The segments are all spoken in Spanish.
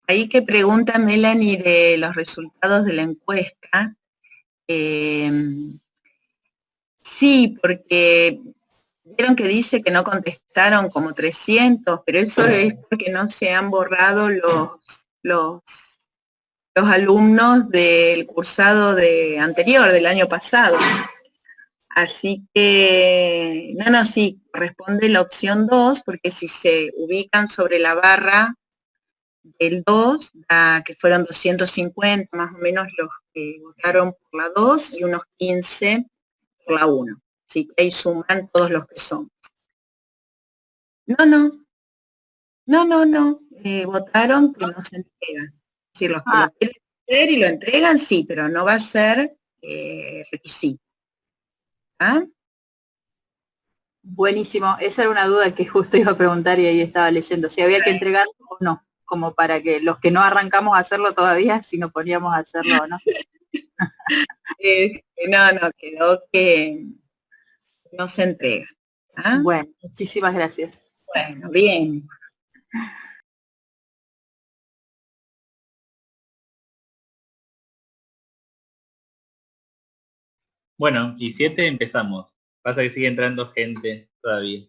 Ahí que pregunta Melanie de los resultados de la encuesta, eh, sí, porque vieron que dice que no contestaron como 300, pero eso es porque no se han borrado los, los alumnos del cursado anterior, del año pasado. Así que, no, sí, corresponde la opción 2, porque si se ubican sobre la barra del 2, que fueron 250 más o menos los que votaron por la 2 y unos 15 por la 1. Así que ahí suman todos los que son. No, votaron que no se entregan. Es decir, los que lo quieren hacer y lo entregan, sí, pero no va a ser requisito. ¿Ah? Buenísimo, esa era una duda que justo iba a preguntar y ahí estaba leyendo, si había que entregarlo o no, como para que los que no arrancamos a hacerlo todavía, si nos poníamos a hacerlo o no. No, quedó que no se entrega. ¿Ah? Bueno, muchísimas gracias. Bueno, bien. Bueno, y 7 empezamos. Pasa que sigue entrando gente todavía.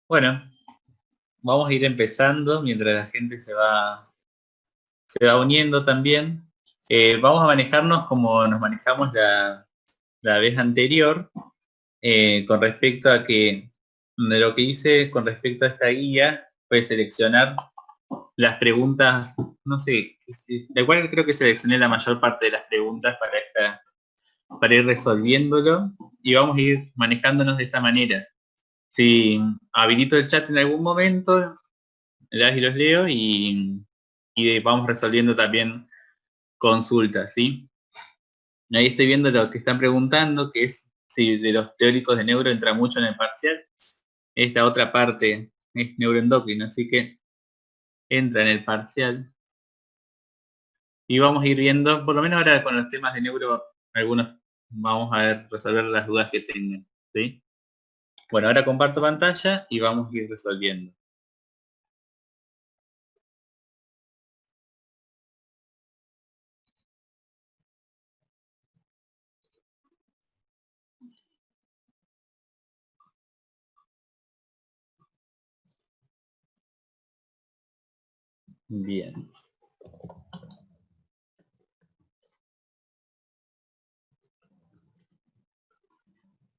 Bueno, vamos a ir empezando mientras la gente se va uniendo también. Vamos a manejarnos como nos manejamos la vez anterior, con respecto a que de lo que hice con respecto a esta guía fue seleccionar las preguntas, no sé, de cual creo que seleccioné la mayor parte de las preguntas para ir resolviéndolo, y vamos a ir manejándonos de esta manera. Si habilito el chat en algún momento, las y los leo y vamos resolviendo también consultas, ¿sí? Ahí estoy viendo lo que están preguntando, que es si de los teóricos de neuro entra mucho en el parcial. Esta otra parte es neuroendocrino, así que entra en el parcial. Y vamos a ir viendo, por lo menos ahora con los temas de neuro, algunos vamos a ver, resolver las dudas que tengan, ¿sí? Bueno, ahora comparto pantalla y vamos a ir resolviendo. Bien.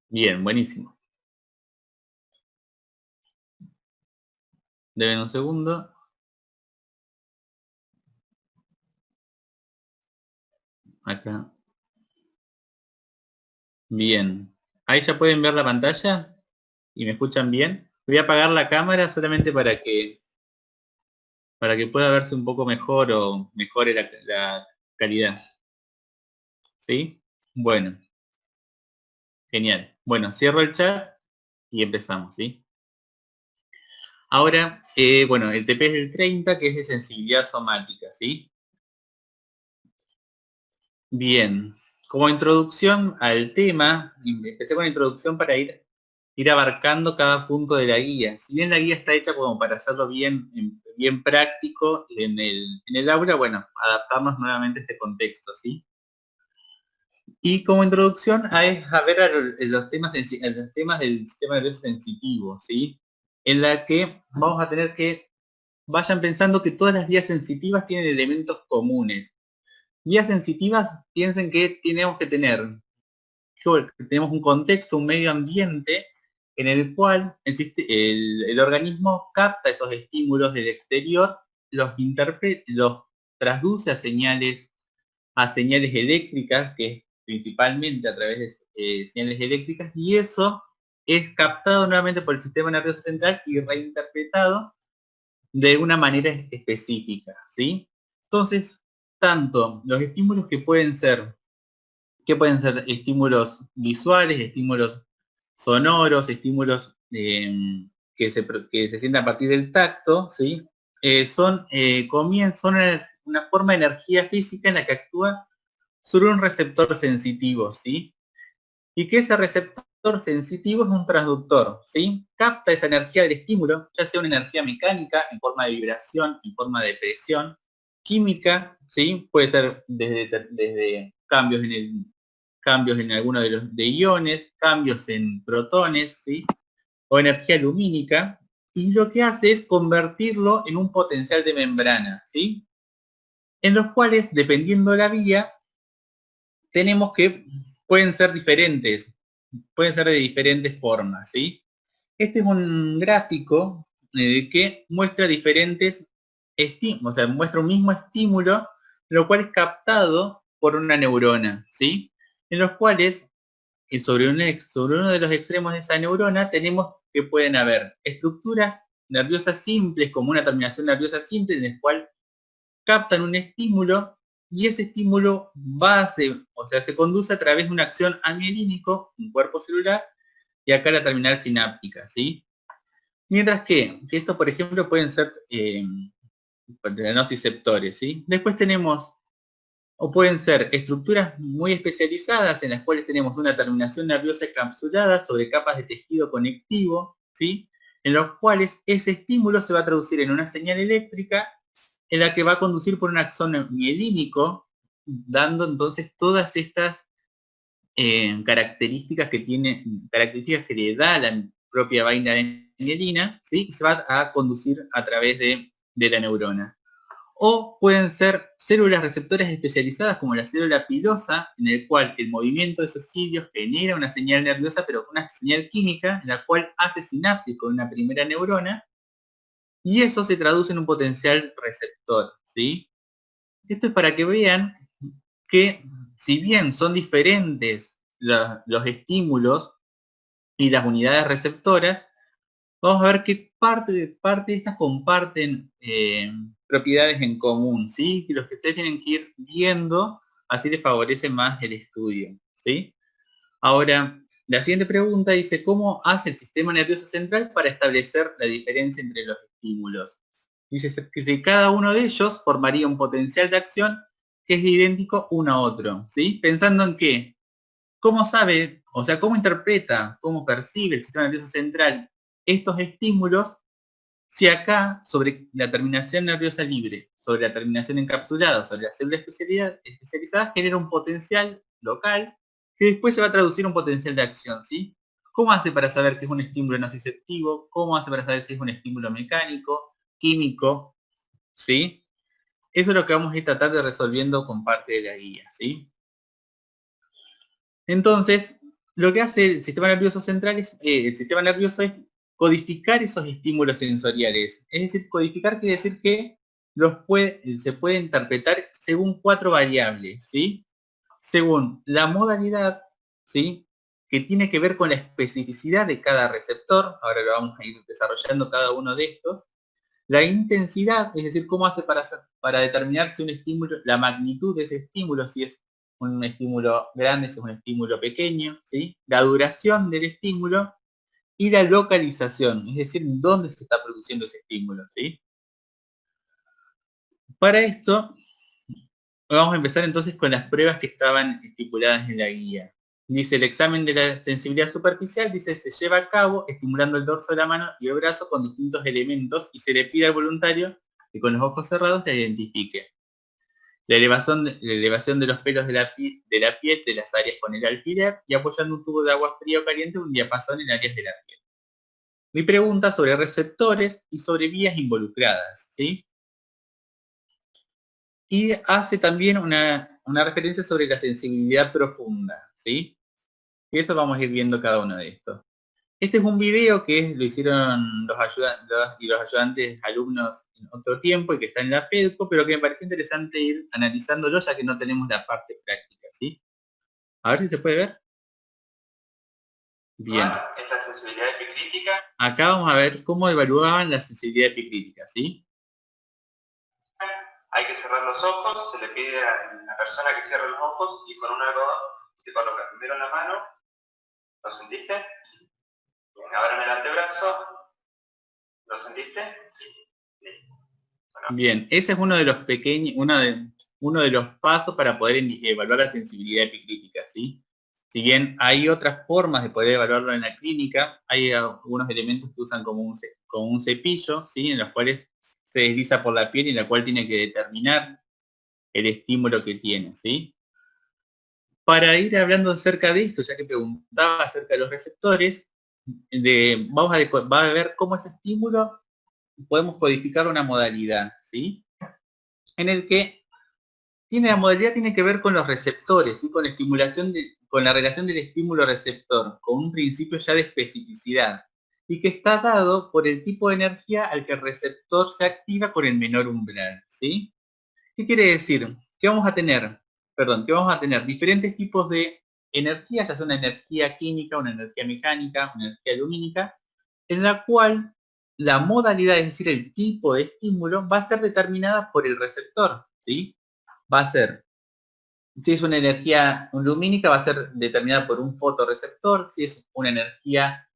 Bien, buenísimo. Deben un segundo. Acá. Bien. Ahí ya pueden ver la pantalla y me escuchan bien. Voy a apagar la cámara solamente para que pueda verse un poco mejor o mejore la calidad. ¿Sí? Bueno. Genial. Bueno, cierro el chat y empezamos, ¿sí? Ahora, bueno, el TP es el 30, que es de sensibilidad somática, ¿sí? Bien. Como introducción al tema, empecé con la introducción para ir abarcando cada punto de la guía. Si bien la guía está hecha como para hacerlo bien práctico en el aula, bueno, adaptarnos nuevamente a este contexto, ¿sí? Y como introducción a ver los temas del sistema nervioso sensitivo, ¿sí? En la que vamos a tener que vayan pensando que todas las vías sensitivas tienen elementos comunes. Vías sensitivas, piensen que tenemos que tener, tenemos un contexto, un medio ambiente en el cual el organismo capta esos estímulos del exterior, los traduce a señales eléctricas, que es principalmente a través de señales eléctricas, y eso es captado nuevamente por el sistema nervioso central y reinterpretado de una manera específica, ¿sí? Entonces, tanto los estímulos que pueden ser estímulos visuales, estímulos sonoros, estímulos que se sienten a partir del tacto, ¿sí? Son una forma de energía física en la que actúa sobre un receptor sensitivo, ¿sí? Y que ese receptor sensitivo es un transductor, ¿sí? Capta esa energía del estímulo, ya sea una energía mecánica en forma de vibración, en forma de presión, química, ¿sí? Puede ser desde cambios en alguno de iones, cambios en protones, ¿sí? O energía lumínica, y lo que hace es convertirlo en un potencial de membrana, ¿sí? En los cuales, dependiendo de la vía, tenemos que pueden ser de diferentes formas, ¿sí? Este es un gráfico que muestra diferentes estímulos, o sea, muestra un mismo estímulo, lo cual es captado por una neurona, ¿sí? En los cuales, sobre uno de los extremos de esa neurona, tenemos que pueden haber estructuras nerviosas simples, como una terminación nerviosa simple, en la cual captan un estímulo y ese estímulo se conduce a través de una acción amielínico, un cuerpo celular, y acá la terminal sináptica, ¿sí? Mientras que esto, por ejemplo, pueden ser nociceptores, ¿sí? Después tenemos, o pueden ser estructuras muy especializadas en las cuales tenemos una terminación nerviosa encapsulada sobre capas de tejido conectivo, ¿sí? En los cuales ese estímulo se va a traducir en una señal eléctrica en la que va a conducir por un axón mielínico, dando entonces todas estas características que le da la propia vaina de mielina, ¿sí? Y se va a conducir a través de la neurona. O pueden ser células receptoras especializadas como la célula pilosa, en el cual el movimiento de esos cilios genera una señal nerviosa, pero con una señal química, en la cual hace sinapsis con una primera neurona, y eso se traduce en un potencial receptor, ¿sí? Esto es para que vean que, si bien son diferentes los estímulos y las unidades receptoras, vamos a ver que parte de estas comparten propiedades en común, ¿sí? Que los que ustedes tienen que ir viendo, así les favorece más el estudio, ¿sí? Ahora, la siguiente pregunta dice, ¿cómo hace el sistema nervioso central para establecer la diferencia entre los estímulos? Dice que si cada uno de ellos formaría un potencial de acción que es idéntico uno a otro, ¿sí? Pensando en que, ¿cómo sabe, o sea, cómo interpreta, cómo percibe el sistema nervioso central estos estímulos si acá, sobre la terminación nerviosa libre, sobre la terminación encapsulada, sobre la célula especializada, genera un potencial local que después se va a traducir en un potencial de acción, ¿sí? ¿Cómo hace para saber que es un estímulo nociceptivo? ¿Cómo hace para saber si es un estímulo mecánico, químico? ¿Sí? Eso es lo que vamos a ir tratar de resolviendo con parte de la guía, ¿sí? Entonces, lo que hace el sistema nervioso central el sistema nervioso es codificar esos estímulos sensoriales. Es decir, codificar quiere decir que se puede interpretar según 4 variables, ¿sí? Según la modalidad, ¿sí? Que tiene que ver con la especificidad de cada receptor, ahora lo vamos a ir desarrollando cada uno de estos. La intensidad, es decir, cómo hace para determinar si un estímulo, la magnitud de ese estímulo, si es un estímulo grande, si es un estímulo pequeño, ¿sí? La duración del estímulo y la localización, es decir, dónde se está produciendo ese estímulo, ¿sí? Para esto, vamos a empezar entonces con las pruebas que estaban estipuladas en la guía. Dice, el examen de la sensibilidad superficial, dice, se lleva a cabo estimulando el dorso de la mano y el brazo con distintos elementos y se le pide al voluntario que con los ojos cerrados la identifique. La elevación de los pelos de la piel de las áreas con el alfiler y apoyando un tubo de agua fría o caliente en un diapasón en áreas de la piel. Mi pregunta sobre receptores y sobre vías involucradas, ¿sí? Y hace también una referencia sobre la sensibilidad profunda, ¿sí? Y eso vamos a ir viendo cada uno de estos. Este es un video que lo hicieron los ayudantes alumnos en otro tiempo y que está en la PEDCO, pero que me pareció interesante ir analizándolo ya que no tenemos la parte práctica, ¿sí? A ver si se puede ver. Bien. Es la sensibilidad epicrítica. Acá vamos a ver cómo evaluaban la sensibilidad epicrítica, ¿sí? Hay que cerrar los ojos, se le pide a la persona que cierre los ojos y con una se coloca primero en la mano. ¿Lo sentiste? Bien, ahora en el antebrazo. ¿Lo sentiste? Sí. Bueno. Bien, ese es uno de los pequeños, uno de los pasos para poder evaluar la sensibilidad epicrítica, ¿sí? Si bien hay otras formas de poder evaluarlo en la clínica, hay algunos elementos que usan como un cepillo, ¿sí? En los cuales se desliza por la piel y en la cual tiene que determinar el estímulo que tiene, ¿sí? Para ir hablando acerca de esto, ya que preguntaba acerca de los receptores, vamos a ver cómo ese estímulo podemos codificar una modalidad, ¿sí? En el que la modalidad tiene que ver con los receptores, ¿sí? Con la estimulación con la relación del estímulo-receptor, con un principio ya de especificidad, y que está dado por el tipo de energía al que el receptor se activa con el menor umbral, ¿sí? ¿Qué quiere decir? Que vamos a tener diferentes tipos de energía, ya sea una energía química, una energía mecánica, una energía lumínica, en la cual la modalidad, es decir, el tipo de estímulo, va a ser determinada por el receptor, ¿sí? Va a ser, si es una energía lumínica, va a ser determinada por un fotorreceptor, si es una energía,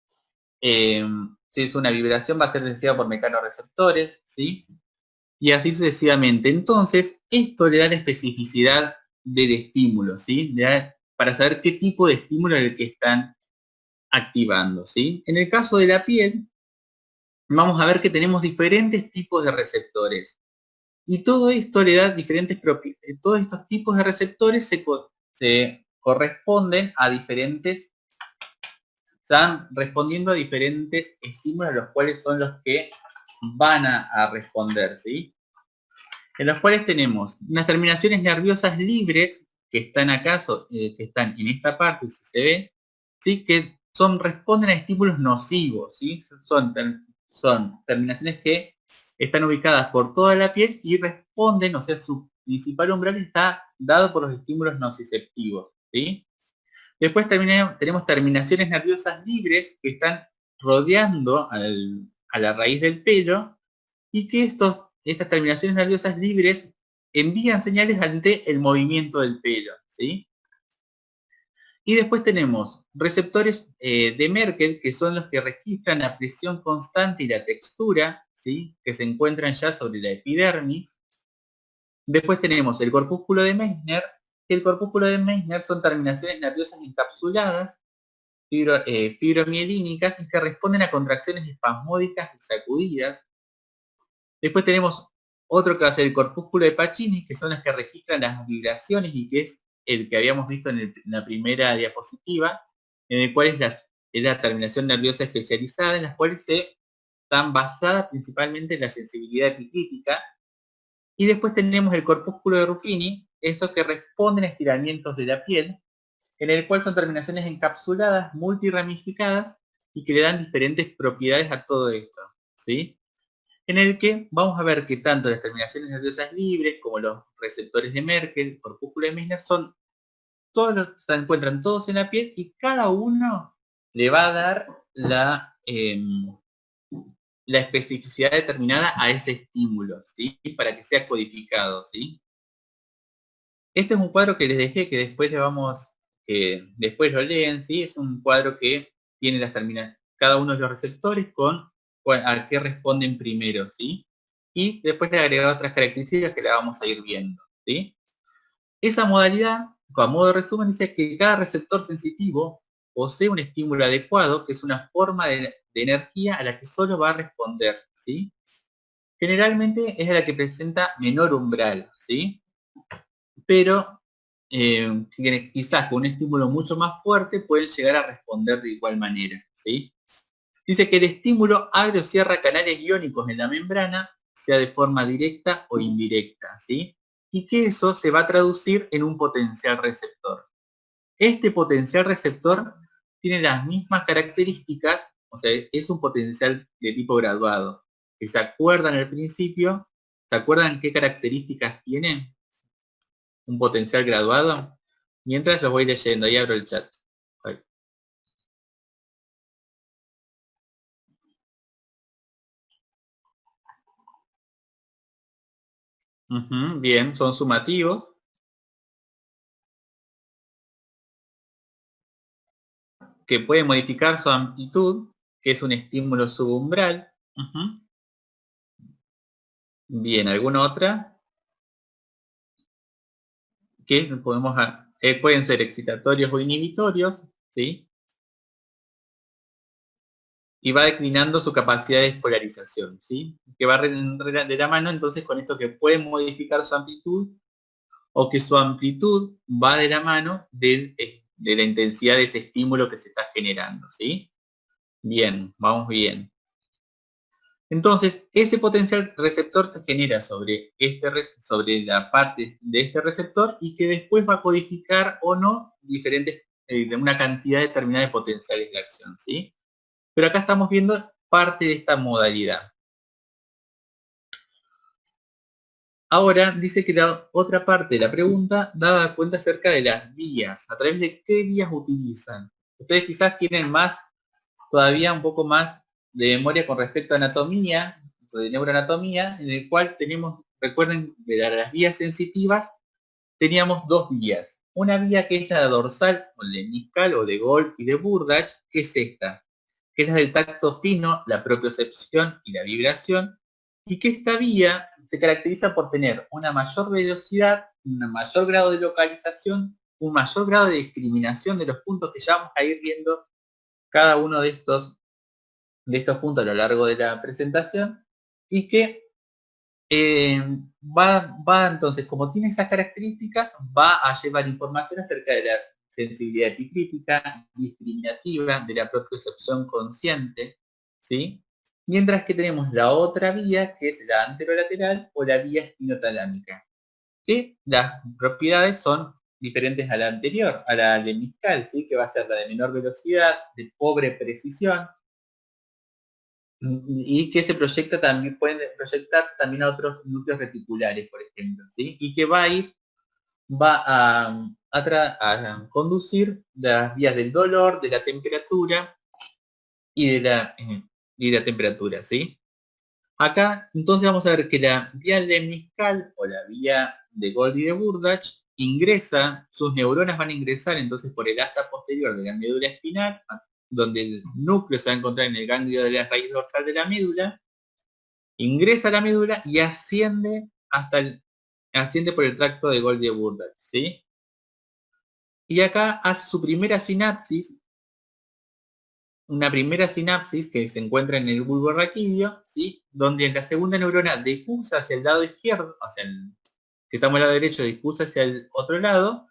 si es una vibración, va a ser determinada por mecanorreceptores, ¿sí? Y así sucesivamente. Entonces, esto le da la especificidad del estímulo, ¿sí? Para saber qué tipo de estímulo es el que están activando, ¿sí? En el caso de la piel, vamos a ver que tenemos diferentes tipos de receptores. Y todo esto le da diferentes propiedades. Todos estos tipos de receptores se corresponden a diferentes, están respondiendo a diferentes estímulos, los cuales son los que van a responder, ¿sí? En los cuales tenemos unas terminaciones nerviosas libres que están acá, que están en esta parte, si se ve, ¿sí? Que responden a estímulos nocivos, ¿sí? Son terminaciones que están ubicadas por toda la piel y responden, o sea, su principal umbral está dado por los estímulos nociceptivos, ¿sí? Después tenemos terminaciones nerviosas libres que están rodeando a la raíz del pelo y que estas terminaciones nerviosas libres envían señales ante el movimiento del pelo, ¿sí? Y después tenemos receptores de Merkel, que son los que registran la presión constante y la textura, ¿sí? Que se encuentran ya sobre la epidermis. Después tenemos el corpúsculo de Meissner, que el corpúsculo de Meissner son terminaciones nerviosas encapsuladas, fibromielínicas, y que responden a contracciones espasmódicas y sacudidas. Después tenemos otro que va a ser el corpúsculo de Pacini, que son las que registran las vibraciones y que es el que habíamos visto en la primera diapositiva, en el cual es la terminación nerviosa especializada, en las cuales están basadas principalmente en la sensibilidad epicrítica. Y después tenemos el corpúsculo de Ruffini, esos que responden a estiramientos de la piel, en el cual son terminaciones encapsuladas, multiramificadas, y que le dan diferentes propiedades a todo esto, ¿sí? En el que vamos a ver que tanto las terminaciones nerviosas libres como los receptores de Merkel, corpúsculo de Meissner, se encuentran todos en la piel y cada uno le va a dar la especificidad determinada a ese estímulo, ¿sí? Para que sea codificado, ¿sí? Este es un cuadro que les dejé, que después después lo leen, ¿sí? Es un cuadro que tiene cada uno de los receptores con a qué responden primero, ¿sí? Y después le agregar otras características que la vamos a ir viendo, ¿sí? Esa modalidad, a modo de resumen, dice que cada receptor sensitivo posee un estímulo adecuado, que es una forma de energía a la que solo va a responder, ¿sí? Generalmente es la que presenta menor umbral, ¿sí? pero quizás con un estímulo mucho más fuerte pueden llegar a responder de igual manera, ¿sí? Dice que el estímulo abre o cierra canales iónicos en la membrana, sea de forma directa o indirecta, ¿sí? Y que eso se va a traducir en un potencial receptor. Este potencial receptor tiene las mismas características, o sea, es un potencial de tipo graduado. Que se acuerdan al principio, ¿se acuerdan qué características tiene un potencial graduado? Mientras los voy leyendo, ahí abro el chat. Ahí. Bien, son sumativos. Que puede modificar su amplitud, que es un estímulo subumbral. Bien, ¿alguna otra? Que podemos, pueden ser excitatorios o inhibitorios, ¿sí? Y va declinando su capacidad de despolarización, ¿sí? Que va de la mano entonces con esto que puede modificar su amplitud o que su amplitud va de la mano de la intensidad de ese estímulo que se está generando, ¿sí? Bien, vamos bien. Entonces, ese potencial receptor se genera sobre la parte de este receptor y que después va a codificar o no diferentes, de una cantidad determinada de potenciales de acción, ¿sí? Pero acá estamos viendo parte de esta modalidad. Ahora dice que la otra parte de la pregunta daba cuenta acerca de las vías. ¿A través de qué vías utilizan? Ustedes quizás tienen todavía un poco más de memoria con respecto a anatomía, de neuroanatomía, en el cual tenemos, recuerden, de las vías sensitivas, teníamos dos vías. Una vía que es la dorsal, o lemniscal, o de Gold y de Burdach, que es esta, que es la del tacto fino, la propiocepción y la vibración, y que esta vía se caracteriza por tener una mayor velocidad, un mayor grado de localización, un mayor grado de discriminación de los puntos que ya vamos a ir viendo cada uno de estos puntos a lo largo de la presentación, y que va entonces, como tiene esas características, va a llevar información acerca de la sensibilidad epicrítica, discriminativa, de la propiocepción consciente, ¿sí? Mientras que tenemos la otra vía, que es la anterolateral o la vía espinotalámica, que las propiedades son diferentes a la anterior, a la lemniscal, ¿sí? Que va a ser la de menor velocidad, de pobre precisión, y que se proyecta también, pueden proyectar también a otros núcleos reticulares, por ejemplo, ¿sí? Y que va a conducir las vías del dolor, de la temperatura y de la temperatura, ¿sí? Acá, entonces vamos a ver que la vía lemniscal o la vía de Gold y de Burdach ingresa, sus neuronas van a ingresar entonces por el asta posterior de la médula espinal, donde el núcleo se va a encontrar en el ganglio de la raíz dorsal de la médula, ingresa a la médula y asciende asciende por el tracto de Gold y de Burdach, ¿sí? Y acá hace su primera sinapsis, una primera sinapsis que se encuentra en el bulbo raquídeo, ¿sí? Donde la segunda neurona difusa hacia el lado izquierdo, si estamos al lado derecho, difusa hacia el otro lado,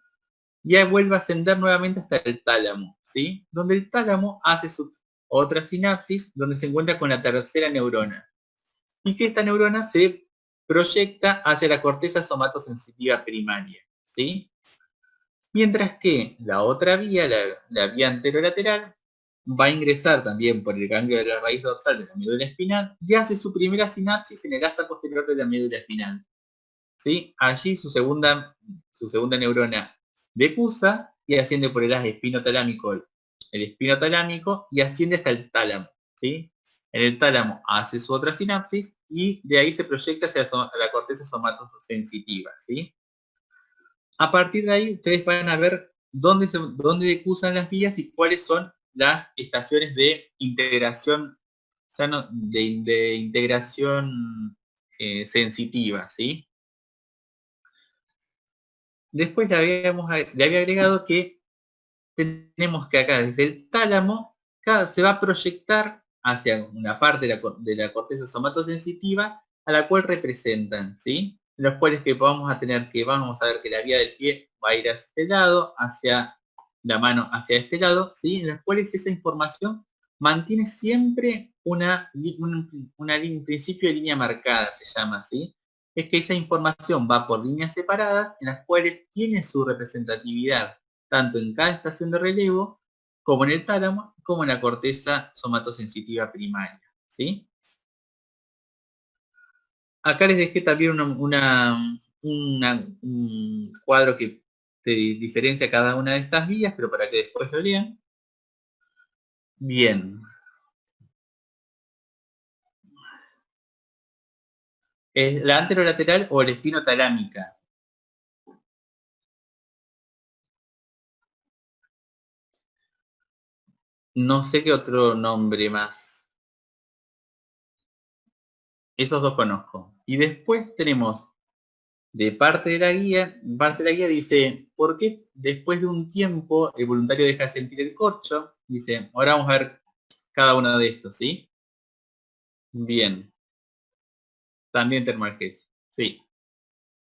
y ahí vuelve a ascender nuevamente hasta el tálamo, ¿sí? Donde el tálamo hace su otra sinapsis, donde se encuentra con la tercera neurona. Y que esta neurona se proyecta hacia la corteza somatosensitiva primaria, ¿sí? Mientras que la otra vía, la vía anterolateral, va a ingresar también por el ganglio de la raíz dorsal de la médula espinal y hace su primera sinapsis en el asta posterior de la médula espinal, ¿sí? Allí su segunda neurona difusa y asciende por el haz espinotalámico, y asciende hasta el tálamo, ¿sí? En el tálamo hace su otra sinapsis y de ahí se proyecta hacia la corteza somatosensitiva, ¿sí? A partir de ahí ustedes van a ver dónde difusan las vías y cuáles son las estaciones de integración, de integración sensitiva, ¿sí? Después le había agregado que tenemos que acá desde el tálamo se va a proyectar hacia una parte de la corteza somatosensitiva a la cual representan, ¿sí? en los cuales que vamos a ver que la vía del pie va a ir hacia este lado, hacia la mano hacia este lado, ¿sí? En las cuales esa información mantiene siempre un principio de línea marcada, se llama así. Es que esa información va por líneas separadas en las cuales tiene su representatividad, tanto en cada estación de relevo, como en el tálamo, como en la corteza somatosensitiva primaria, ¿sí? Acá les dejé también un cuadro que te diferencia cada una de estas vías, pero para que después lo lean. Bien. ¿Es la anterolateral o la espinotalámica? No sé qué otro nombre más. Esos dos conozco. Y después tenemos de parte de la guía dice, ¿por qué después de un tiempo el voluntario deja de sentir el corcho? Dice, ahora vamos a ver cada uno de estos, ¿sí? Bien. También termalgésia. Sí.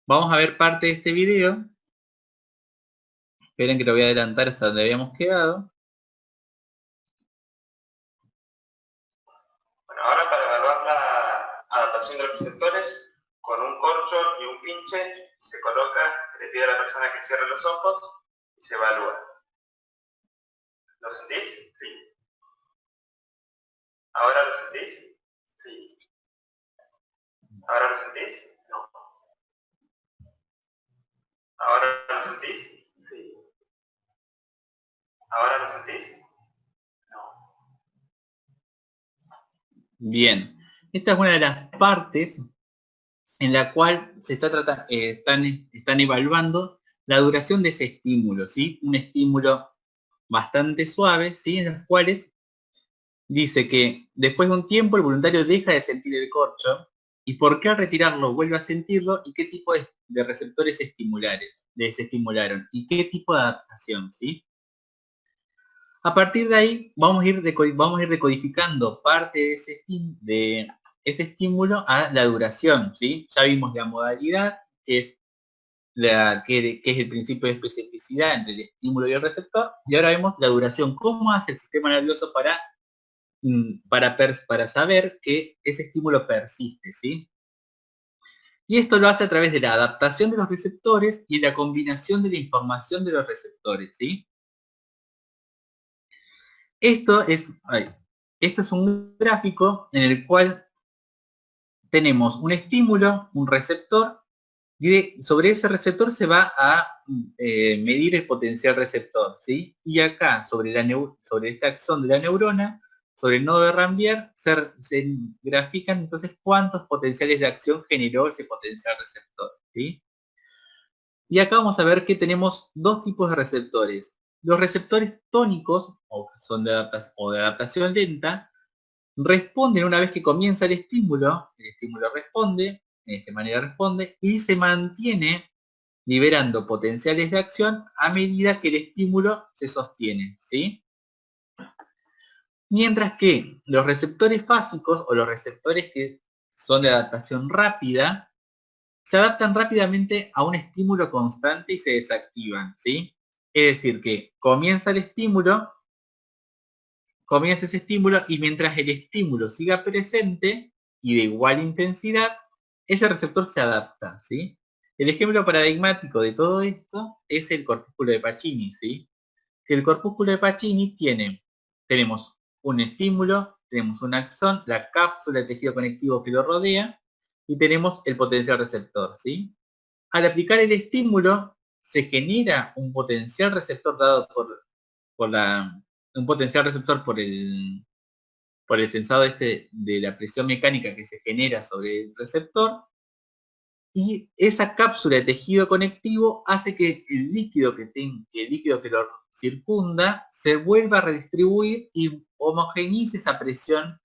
Vamos a ver parte de este video. Esperen que lo voy a adelantar hasta donde habíamos quedado. Bueno, ahora para evaluar la adaptación de los receptores, con un corcho y un pinche se coloca, se le pide a la persona que cierre los ojos y se evalúa. ¿Lo sentís? Sí. ¿Ahora lo sentís? Sí. ¿Ahora lo sentís? No. ¿Ahora lo sentís? Sí. ¿Ahora lo sentís? No. Bien. Esta es una de las partes en la cual se está tratando, están evaluando la duración de ese estímulo, ¿sí? Un estímulo bastante suave, ¿sí? En los cuales dice que después de un tiempo el voluntario deja de sentir el corcho y por qué al retirarlo vuelve a sentirlo y qué tipo de receptores se estimularon y qué tipo de adaptación, ¿sí? A partir de ahí vamos a ir decodificando parte de ese estímulo a la duración, ¿sí? Ya vimos la modalidad, que es que es el principio de especificidad entre el estímulo y el receptor, y ahora vemos la duración, cómo hace el sistema nervioso para saber que ese estímulo persiste, ¿sí? Y esto lo hace a través de la adaptación de los receptores y la combinación de la información de los receptores, ¿sí? Esto es un gráfico en el cual tenemos un estímulo, un receptor, y sobre ese receptor se va a medir el potencial receptor, ¿sí? Y acá, sobre este axón de la neurona, sobre el nodo de Ranvier, se grafican entonces cuántos potenciales de acción generó ese potencial receptor, ¿sí? Y acá vamos a ver que tenemos dos tipos de receptores. Los receptores tónicos, o son de adaptación lenta, responden una vez que comienza el estímulo responde, de esta manera responde, y se mantiene liberando potenciales de acción a medida que el estímulo se sostiene, ¿sí? Mientras que los receptores fásicos, o los receptores que son de adaptación rápida, se adaptan rápidamente a un estímulo constante y se desactivan, ¿sí? Es decir, que comienza ese estímulo y mientras el estímulo siga presente y de igual intensidad, ese receptor se adapta, ¿sí? El ejemplo paradigmático de todo esto es el corpúsculo de Pacini, ¿sí? Que el corpúsculo de Pacini tenemos un estímulo, tenemos un axón, la cápsula de tejido conectivo que lo rodea, y tenemos el potencial receptor, ¿sí? Al aplicar el estímulo, se genera un potencial receptor dado un potencial receptor por el sensado de la presión mecánica que se genera sobre el receptor, y esa cápsula de tejido conectivo hace que el líquido que lo circunda se vuelva a redistribuir y homogeneice esa presión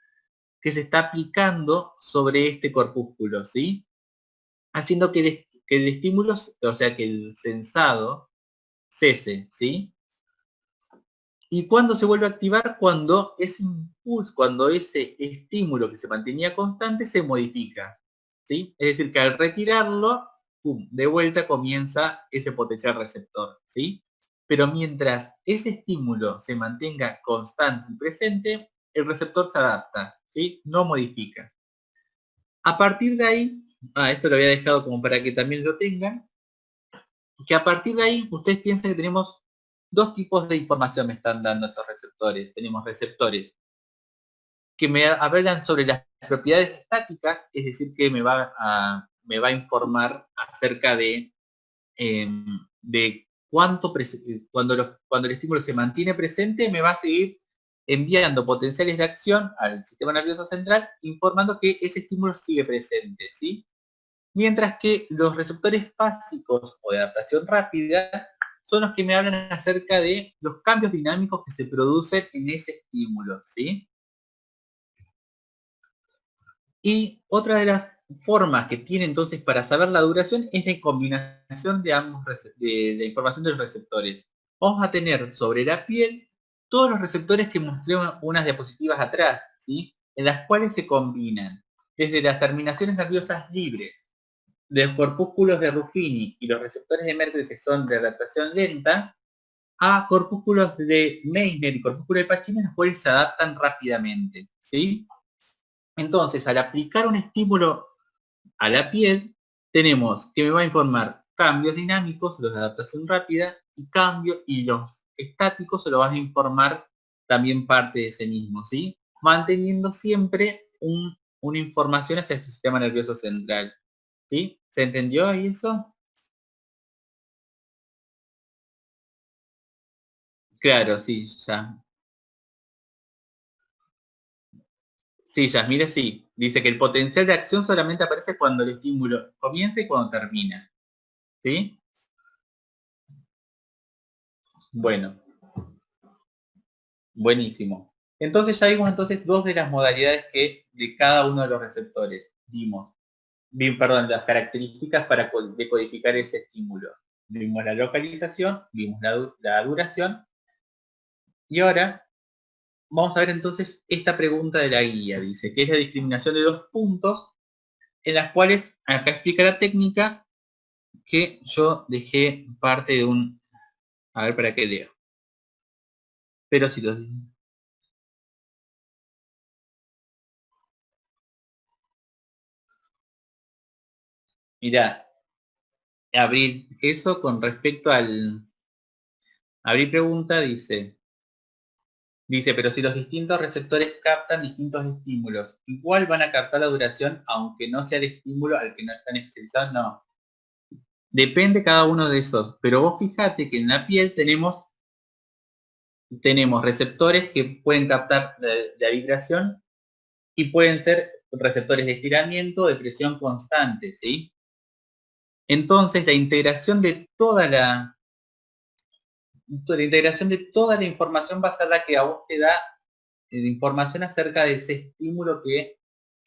que se está aplicando sobre este corpúsculo, ¿sí? Haciendo que el estímulo, o sea, que el sensado cese, ¿sí? ¿Y cuándo se vuelve a activar? Cuando ese impulso, cuando ese estímulo que se mantenía constante se modifica. ¿sí? Es decir, que al retirarlo, pum, de vuelta comienza ese potencial receptor, ¿sí? Pero mientras ese estímulo se mantenga constante y presente, el receptor se adapta, ¿sí? No modifica. A partir de ahí, esto lo había dejado como para que también lo tengan, que a partir de ahí ustedes piensan que tenemos dos tipos de información me están dando estos receptores. Tenemos receptores que me hablan sobre las propiedades estáticas, es decir, que me va a informar acerca de cuando el estímulo se mantiene presente, me va a seguir enviando potenciales de acción al sistema nervioso central, informando que ese estímulo sigue presente, ¿sí? Mientras que los receptores básicos o de adaptación rápida son los que me hablan acerca de los cambios dinámicos que se producen en ese estímulo, ¿sí? Y otra de las formas que tiene entonces para saber la duración es la combinación de ambos de la información de los receptores. Vamos a tener sobre la piel todos los receptores que mostré unas diapositivas atrás, ¿sí? En las cuales se combinan desde las terminaciones nerviosas libres, de los corpúsculos de Ruffini y los receptores de Merkel que son de adaptación lenta, a corpúsculos de Meissner y corpúsculos de Pacini, los cuales se adaptan rápidamente, ¿sí? Entonces, al aplicar un estímulo a la piel, tenemos que me va a informar cambios dinámicos, los de adaptación rápida, y los estáticos se lo van a informar también parte de ese mismo, ¿sí? Manteniendo siempre una información hacia el sistema nervioso central, ¿sí? ¿Se entendió ahí eso? Claro, sí, ya. Sí, Yasmira, sí. Dice que el potencial de acción solamente aparece cuando el estímulo comienza y cuando termina. ¿Sí? Bueno, buenísimo. Entonces ya vimos entonces dos de las modalidades que de cada uno de los receptores vimos. Perdón, las características para decodificar ese estímulo. Vimos la localización, vimos la duración. Y ahora vamos a ver entonces esta pregunta de la guía. Dice que es la discriminación de dos puntos en las cuales acá explica la técnica que yo dejé parte de un... A ver para qué leo. Pero si los... Mirá, abrir eso con respecto al... Abrir pregunta dice, pero si los distintos receptores captan distintos estímulos, igual van a captar la duración aunque no sea el estímulo al que no están especializados, no. Depende cada uno de esos, pero vos fíjate que en la piel tenemos receptores que pueden captar la vibración y pueden ser receptores de estiramiento o de presión constante, ¿sí? Entonces la integración de toda la información va a ser la que a vos te da información acerca de ese estímulo que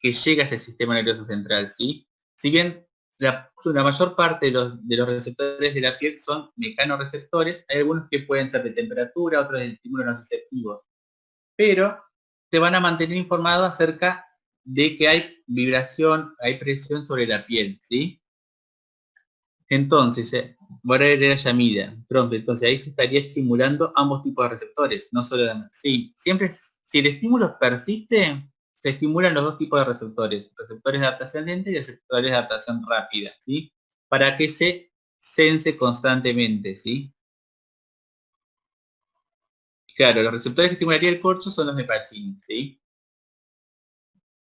llega a ese sistema nervioso central, ¿sí? Si bien la mayor parte de los receptores de la piel son mecanoreceptores, hay algunos que pueden ser de temperatura, otros de estímulos nociceptivos, pero te van a mantener informado acerca de que hay vibración, hay presión sobre la piel, ¿sí? Entonces, voy a leer a Yamida, pronto, entonces ahí se estaría estimulando ambos tipos de receptores, no solo sí, siempre, si el estímulo persiste, se estimulan los dos tipos de receptores de adaptación lenta y receptores de adaptación rápida, ¿sí? Para que se sense constantemente, ¿sí? Claro, los receptores que estimularía el corcho son los de Pacini, ¿sí?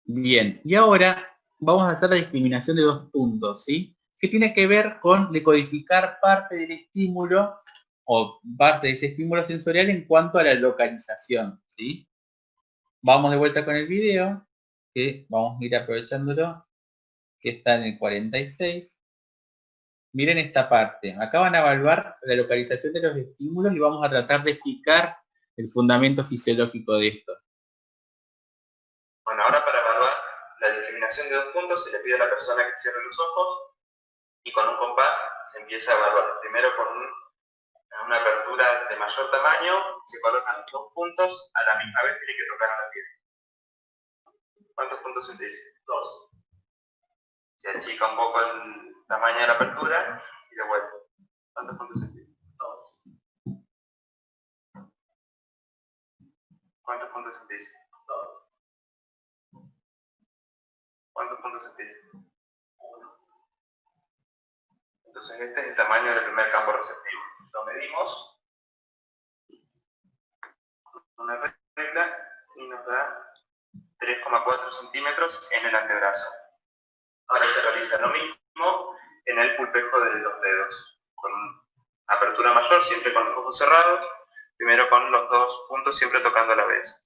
Bien, y ahora vamos a hacer la discriminación de dos puntos, ¿sí? Que tiene que ver con decodificar parte del estímulo o parte de ese estímulo sensorial en cuanto a la localización, ¿sí? Vamos de vuelta con el video, que vamos a ir aprovechándolo, que está en el 46. Miren esta parte. Acá van a evaluar la localización de los estímulos y vamos a tratar de explicar el fundamento fisiológico de esto. Bueno, ahora para evaluar la discriminación de dos puntos se le pide a la persona que cierre los ojos y con un compás se empieza a evaluar. Primero con una apertura de mayor tamaño se colocan los dos puntos a la misma vez, tiene que tocar la piel. ¿Cuántos puntos se te dice? Dos. Se achica un poco el tamaño de la apertura y de vuelta. ¿Cuántos puntos sentís? 2. ¿Cuántos puntos sentís? 2. ¿Cuántos puntos sentís? 1. Entonces este es el tamaño del primer campo receptivo. Lo medimos con una regla y nos da 3,4 centímetros en el antebrazo. Ahora se realiza lo mismo en el pulpejo de los dedos, con apertura mayor, siempre con los ojos cerrados, primero con los dos puntos siempre tocando a la vez.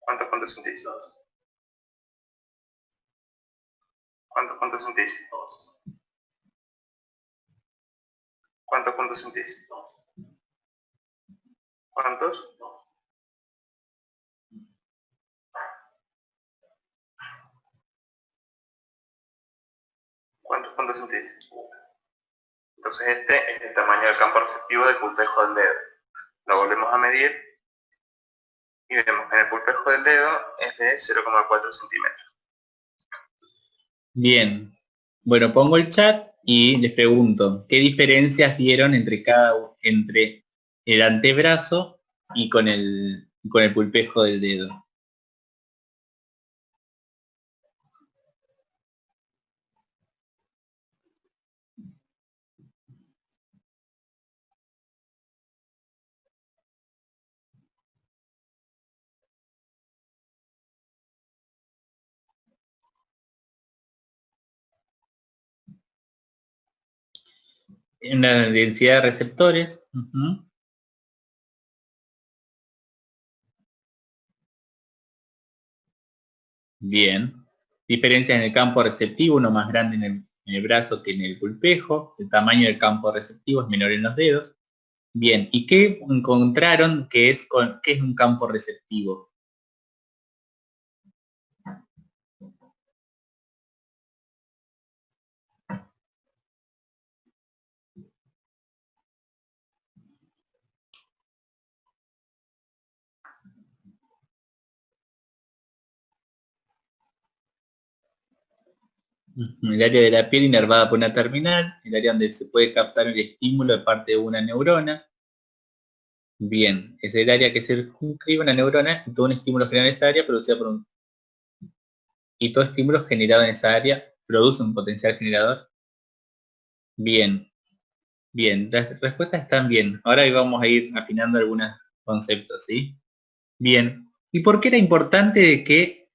¿Cuántos puntos sentís? 2. ¿Cuántos puntos sentís? 2. ¿Cuántos puntos sentís? 2. ¿Cuántos? 2. ¿Cuántos puntos sentís? 1. Entonces este es el tamaño del campo receptivo del pulpejo del dedo. Lo volvemos a medir y vemos que en el pulpejo del dedo es de 0,4 centímetros. Bien. Bueno, pongo el chat y les pregunto, ¿qué diferencias vieron entre el antebrazo y con el pulpejo del dedo? En la densidad de receptores. Bien. Diferencias en el campo receptivo, uno más grande en el brazo que en el pulpejo. El tamaño del campo receptivo es menor en los dedos. Bien. ¿Y qué encontraron qué es un campo receptivo? El área de la piel inervada por una terminal, el área donde se puede captar el estímulo de parte de una neurona. Bien, es el área que circunscribe una neurona y todo un estímulo generado en esa área producida por un... Y todo estímulo generado en esa área produce un potencial generador. Bien, bien, las respuestas están bien. Ahora vamos a ir afinando algunos conceptos, ¿sí? Bien, ¿y por qué era importante de que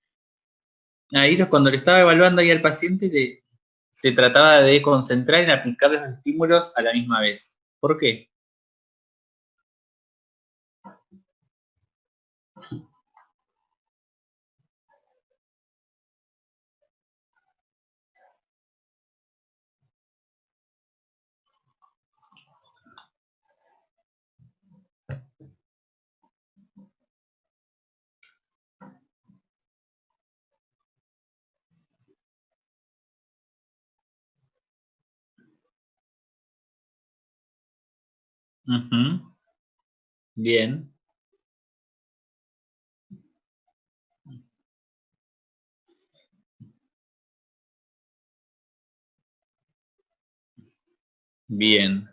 ahí cuando le estaba evaluando ahí al paciente se trataba de concentrar en aplicar los estímulos a la misma vez? ¿Por qué? Ujú. Bien. Bien.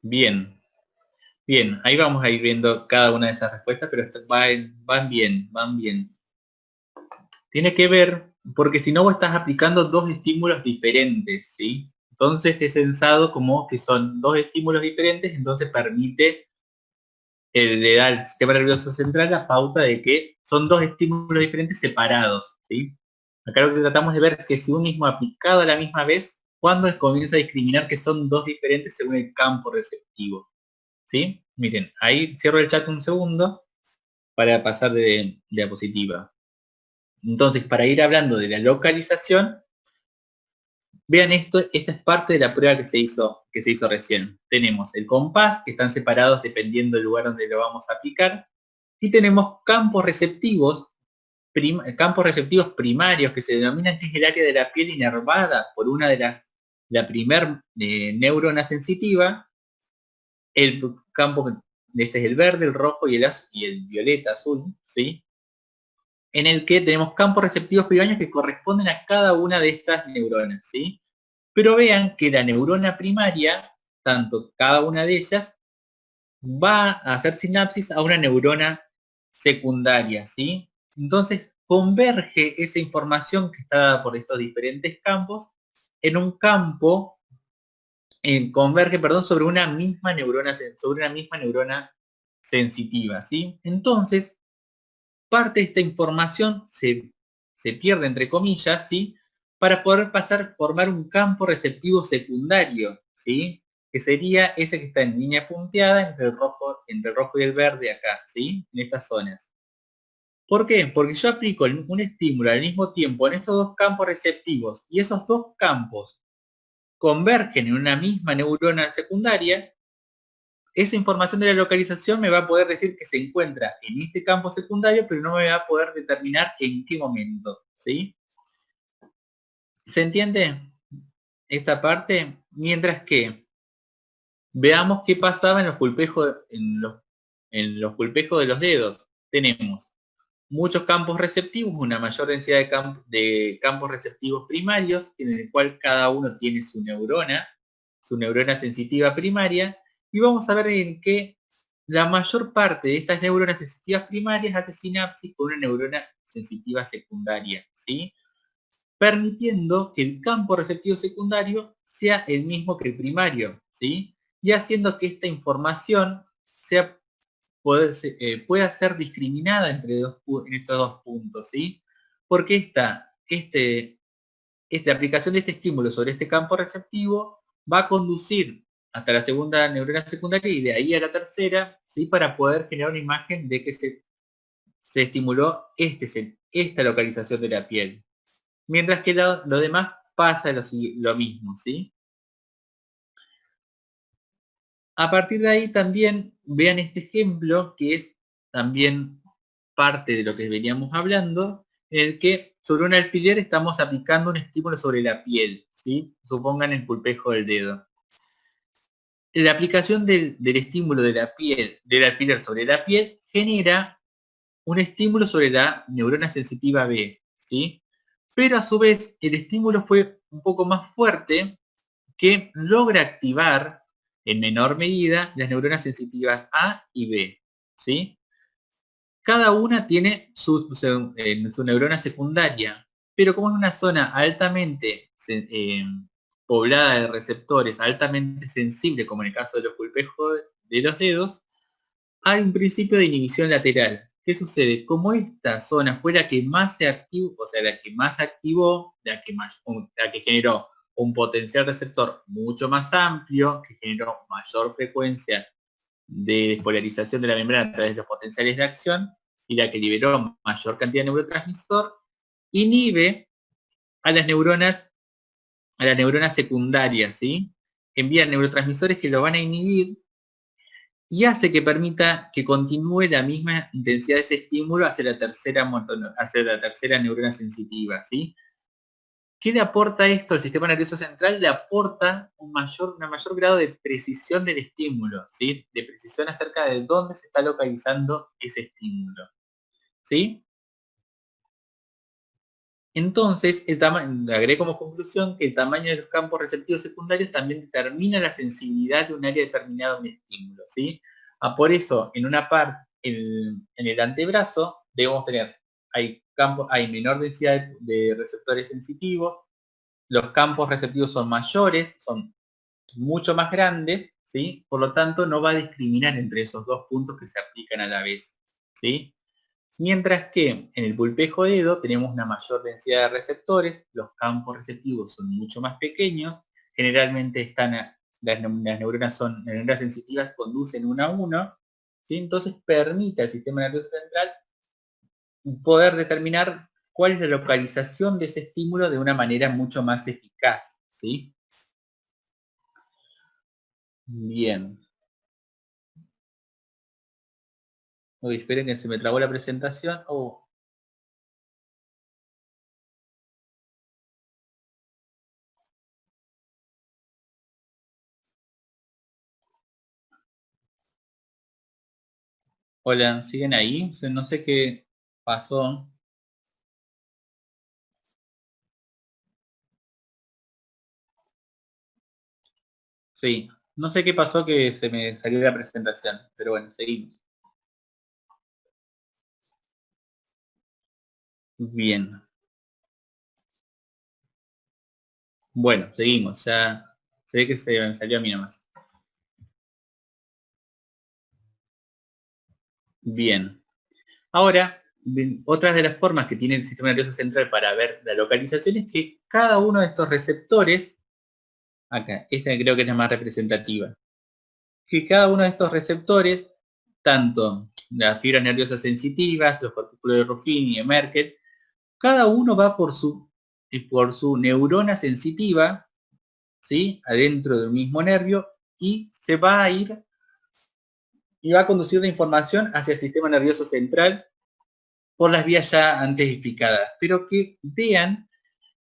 Bien. Bien. Ahí vamos a ir viendo cada una de esas respuestas, pero van bien, van bien. Tiene que ver, porque si no vos estás aplicando dos estímulos diferentes, ¿sí? Entonces es pensado como que son dos estímulos diferentes, entonces permite, le da al sistema nervioso central la pauta de que son dos estímulos diferentes separados, ¿sí? Acá lo que tratamos de ver es que si un mismo aplicado a la misma vez, cuando comienza a discriminar que son dos diferentes según el campo receptivo, ¿sí? Miren, ahí cierro el chat un segundo para pasar de diapositiva. Entonces, para ir hablando de la localización, vean esto, esta es parte de la prueba que se hizo recién. Tenemos el compás, que están separados dependiendo del lugar donde lo vamos a aplicar, y tenemos campos receptivos primarios que se denominan que es el área de la piel inervada por una de la primer neurona sensitiva, el campo este es el verde, el rojo y el violeta azul, ¿sí? En el que tenemos campos receptivos primarios que corresponden a cada una de estas neuronas, ¿sí? Pero vean que la neurona primaria, tanto cada una de ellas, va a hacer sinapsis a una neurona secundaria, ¿sí? Entonces converge esa información que está dada por estos diferentes campos en un campo, converge, perdón, sobre una misma neurona sensitiva, ¿sí? Entonces, parte de esta información se pierde, entre comillas, ¿sí? Para poder formar un campo receptivo secundario, ¿sí? Que sería ese que está en línea punteada entre el rojo y el verde acá, ¿sí? En estas zonas. ¿Por qué? Porque yo aplico un estímulo al mismo tiempo en estos dos campos receptivos y esos dos campos convergen en una misma neurona secundaria. Esa información de la localización me va a poder decir que se encuentra en este campo secundario, pero no me va a poder determinar en qué momento, ¿sí? ¿Se entiende esta parte? Mientras que veamos qué pasaba en los pulpejos, en los pulpejos de los dedos. Tenemos muchos campos receptivos, una mayor densidad de campos receptivos primarios, en el cual cada uno tiene su neurona sensitiva primaria, y vamos a ver en qué la mayor parte de estas neuronas sensitivas primarias hace sinapsis con una neurona sensitiva secundaria, ¿sí? Permitiendo que el campo receptivo secundario sea el mismo que el primario, ¿sí? Y haciendo que esta información pueda ser discriminada en estos dos puntos, ¿sí? Porque esta aplicación de este estímulo sobre este campo receptivo va a conducir hasta la segunda neurona secundaria y de ahí a la tercera, ¿sí? Para poder generar una imagen de que se estimuló esta localización de la piel. Mientras que lo demás pasa lo mismo, ¿sí? A partir de ahí también vean este ejemplo que es también parte de lo que veníamos hablando, en el que sobre un alfiler estamos aplicando un estímulo sobre la piel, ¿sí? Supongan el pulpejo del dedo. La aplicación del estímulo de la piel, del alfiler sobre la piel, genera un estímulo sobre la neurona sensitiva B, ¿sí? Pero a su vez el estímulo fue un poco más fuerte, que logra activar en menor medida las neuronas sensitivas A y B, ¿sí? Cada una tiene su neurona secundaria, pero como es una zona altamente poblada de receptores, altamente sensible, como en el caso de los pulpejos de los dedos, hay un principio de inhibición lateral. ¿Qué sucede? Como esta zona fue la que más se activó, o sea, la que más activó, la que generó un potencial receptor mucho más amplio, que generó mayor frecuencia de despolarización de la membrana a través de los potenciales de acción, y la que liberó mayor cantidad de neurotransmisor, inhibe a las neuronas secundarias, ¿sí? Envían neurotransmisores que lo van a inhibir y hace que permita que continúe la misma intensidad de ese estímulo hacia la tercera neurona sensitiva, ¿sí? ¿Qué le aporta esto al sistema nervioso central? Le aporta una mayor grado de precisión del estímulo, ¿sí? De precisión acerca de dónde se está localizando ese estímulo, ¿sí? Entonces, agregué como conclusión que el tamaño de los campos receptivos secundarios también determina la sensibilidad de un área determinada a un estímulo, ¿sí? Por eso, en una parte, en el antebrazo, debemos tener, hay menor densidad de receptores sensitivos, los campos receptivos son mayores, son mucho más grandes, ¿sí? Por lo tanto, no va a discriminar entre esos dos puntos que se aplican a la vez, ¿sí? Mientras que en el pulpejo dedo tenemos una mayor densidad de receptores, los campos receptivos son mucho más pequeños, generalmente las neuronas sensitivas conducen uno a uno, ¿sí? Entonces permite al sistema nervioso central poder determinar cuál es la localización de ese estímulo de una manera mucho más eficaz, ¿sí? Bien. Uy, esperen que se me trabó la presentación. Oh. Hola, ¿siguen ahí? No sé qué pasó. Sí, no sé qué pasó que se me salió la presentación, pero bueno, seguimos. Bien. Bueno, seguimos. Ya se ve que se me salió a mí nomás. Bien. Ahora, otra de las formas que tiene el sistema nervioso central para ver la localización es que cada uno de estos receptores, acá, esa creo que es la más representativa, que cada uno de estos receptores, tanto las fibras nerviosas sensitivas, los cortículos de Ruffini y de Merkel, cada uno va por su neurona sensitiva, ¿sí? Adentro del mismo nervio y se va a ir y va a conducir la información hacia el sistema nervioso central por las vías ya antes explicadas. Pero que vean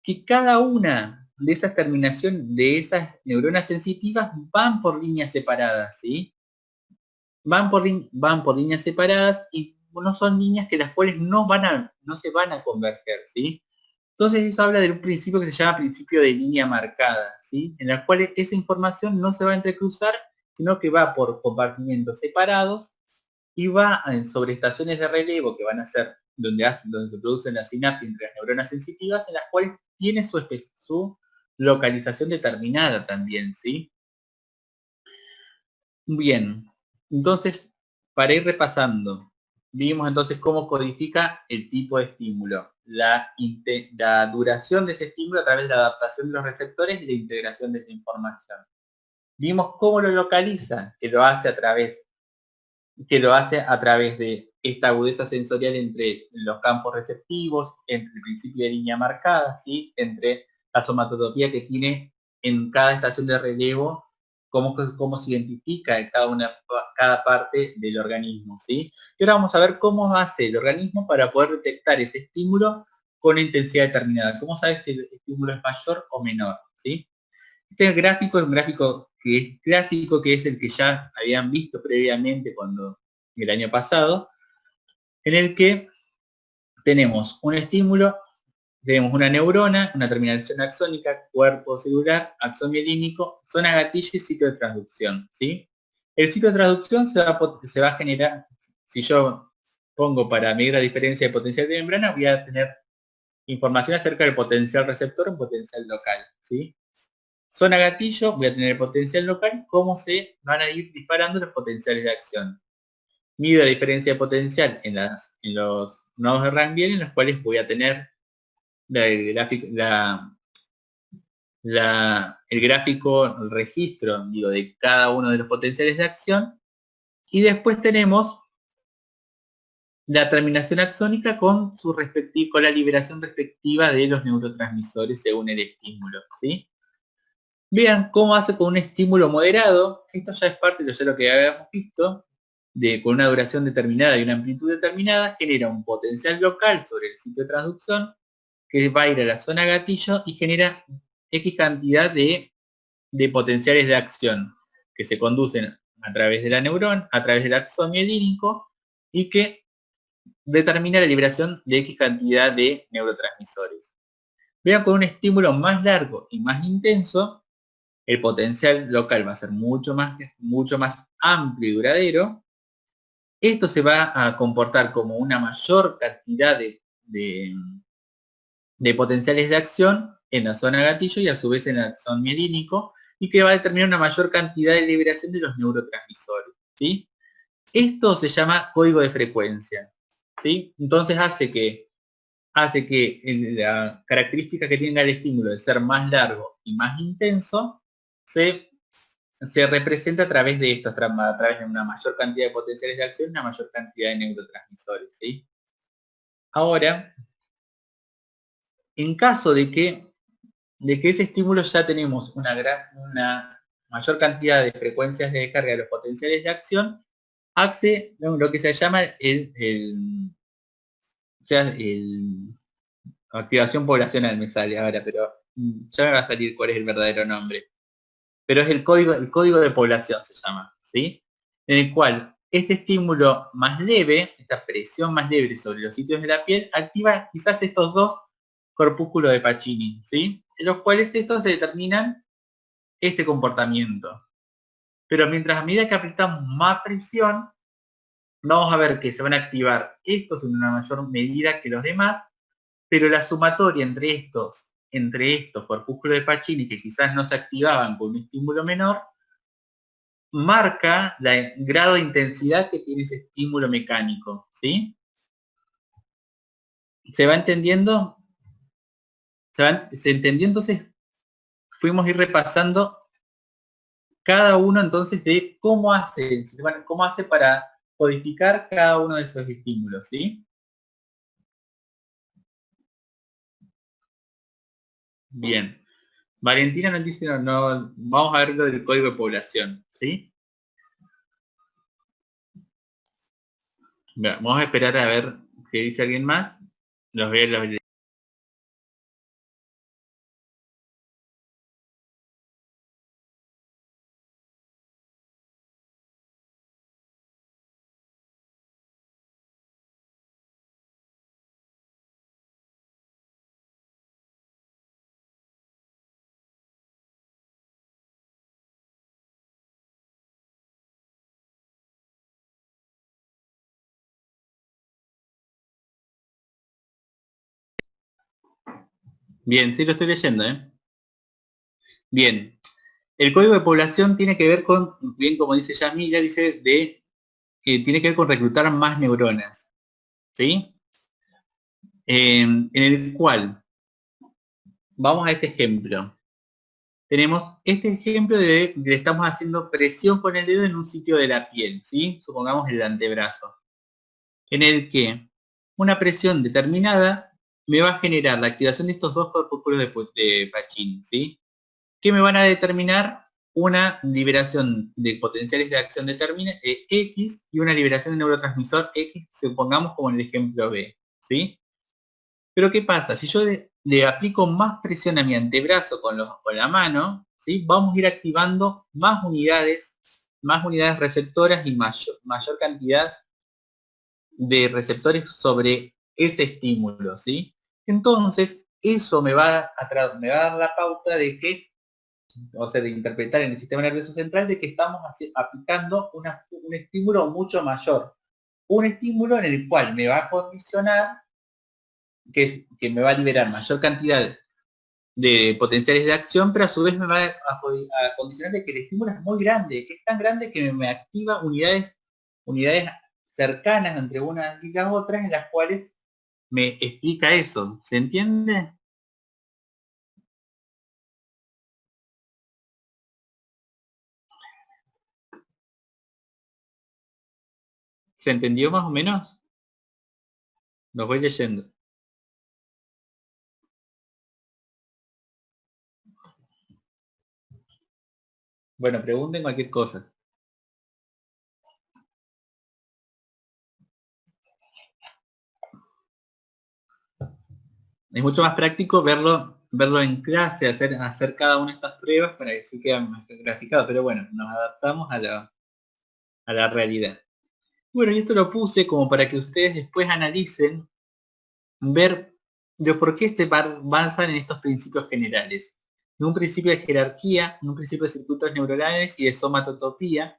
que cada una de esas terminaciones, de esas neuronas sensitivas, van por líneas separadas, ¿sí? Van por líneas separadas y no son líneas que las cuales no se van a converger, ¿sí? Entonces eso habla de un principio que se llama principio de línea marcada, ¿sí? En la cual esa información no se va a entrecruzar, sino que va por compartimentos separados y va sobre estaciones de relevo que van a ser donde se producen las sinapsis entre las neuronas sensitivas, en las cuales tiene su localización determinada también, ¿sí? Bien, entonces, para ir repasando, vimos entonces cómo codifica el tipo de estímulo, la duración de ese estímulo a través de la adaptación de los receptores y la integración de esa información. Vimos cómo lo localiza, que lo hace a través de esta agudeza sensorial entre los campos receptivos, entre el principio de línea marcada, ¿sí? Entre la somatotopía que tiene en cada estación de relevo, cómo se identifica cada parte del organismo, ¿sí? Y ahora vamos a ver cómo hace el organismo para poder detectar ese estímulo con intensidad determinada. ¿Cómo sabe si el estímulo es mayor o menor? ¿Sí? Este gráfico es un gráfico que es clásico, que es el que ya habían visto previamente el año pasado, en el que tenemos un estímulo, tenemos una neurona, una terminación axónica, cuerpo celular, axón mielínico, zona gatillo y sitio de transducción, ¿sí? El sitio de transducción se va a generar, si yo pongo para medir la diferencia de potencial de membrana, voy a tener información acerca del potencial receptor en potencial local, ¿sí? Zona gatillo, voy a tener el potencial local, cómo se van a ir disparando los potenciales de acción. Mido la diferencia de potencial en los nodos de Ranvier, en los cuales voy a tener el gráfico, el registro, de cada uno de los potenciales de acción. Y después tenemos la terminación axónica con la liberación respectiva de los neurotransmisores según el estímulo, ¿sí? Vean cómo hace con un estímulo moderado. Esto ya es parte de lo que habíamos visto, con una duración determinada y una amplitud determinada, genera un potencial local sobre el sitio de transducción que va a ir a la zona gatillo y genera X cantidad de potenciales de acción que se conducen a través de la neurona, a través del axón mielínico y que determina la liberación de X cantidad de neurotransmisores. Vean, con un estímulo más largo y más intenso, el potencial local va a ser mucho más amplio y duradero. Esto se va a comportar como una mayor cantidad de potenciales de acción en la zona gatillo y a su vez en el axón mielínico, y que va a determinar una mayor cantidad de liberación de los neurotransmisores, ¿sí? Esto se llama código de frecuencia, ¿sí? Entonces hace que la característica que tenga el estímulo de ser más largo y más intenso se representa a través de esto, a través de una mayor cantidad de potenciales de acción y una mayor cantidad de neurotransmisores, ¿sí? Ahora, en caso de que ese estímulo ya tenemos una mayor cantidad de frecuencias de descarga de los potenciales de acción, hace lo que se llama activación poblacional, me sale ahora, pero ya me va a salir cuál es el verdadero nombre. Pero es el código de población se llama, ¿sí? En el cual este estímulo más leve, esta presión más leve sobre los sitios de la piel, activa quizás estos dos corpúsculos de Pacini, ¿sí? En los cuales estos determinan este comportamiento. Pero mientras a medida que aplicamos más presión, vamos a ver que se van a activar estos en una mayor medida que los demás, pero la sumatoria entre estos corpúsculos de Pacini que quizás no se activaban con un estímulo menor, marca el grado de intensidad que tiene ese estímulo mecánico, ¿sí? ¿Se va entendiendo? ¿Se entendió? Entonces fuimos a ir repasando cada uno entonces de cómo hace para codificar cada uno de esos estímulos, ¿sí? Bien. Valentina nos dice, no, vamos a ver lo del código de población, ¿sí? Bien, vamos a esperar a ver qué dice alguien más. Los veo. Bien, sí lo estoy leyendo, ¿eh? Bien. El código de población tiene que ver con, bien como dice Yasmila, dice tiene que ver con reclutar más neuronas, ¿sí? En el cual, vamos a este ejemplo. Tenemos este ejemplo de que estamos haciendo presión con el dedo en un sitio de la piel, ¿sí? Supongamos el antebrazo. En el que una presión determinada me va a generar la activación de estos dos corpúsculos de Pacini, ¿sí? Que me van a determinar una liberación de potenciales de acción X y una liberación de neurotransmisor X, supongamos como en el ejemplo B, ¿sí? Pero ¿qué pasa? Si yo le aplico más presión a mi antebrazo con la mano, ¿sí? Vamos a ir activando más unidades receptoras y mayor cantidad de receptores sobre ese estímulo, ¿sí? Entonces, eso me va a dar la pauta de que, o sea, de interpretar en el sistema nervioso central de que estamos aplicando un estímulo mucho mayor. Un estímulo en el cual me va a condicionar, que me va a liberar mayor cantidad de potenciales de acción, pero a su vez me va a condicionar de que el estímulo es muy grande, que es tan grande que me activa unidades cercanas entre unas y las otras en las cuales me explica eso. ¿Se entiende? ¿Se entendió más o menos? Los voy leyendo. Bueno, pregunten cualquier cosa. Es mucho más práctico verlo en clase, hacer cada una de estas pruebas para que sí quede más graficado, pero bueno, nos adaptamos a la realidad. Bueno, y esto lo puse como para que ustedes después analicen, ver de por qué se avanzan en estos principios generales. En un principio de jerarquía, en un principio de circuitos neuronales y de somatotopía,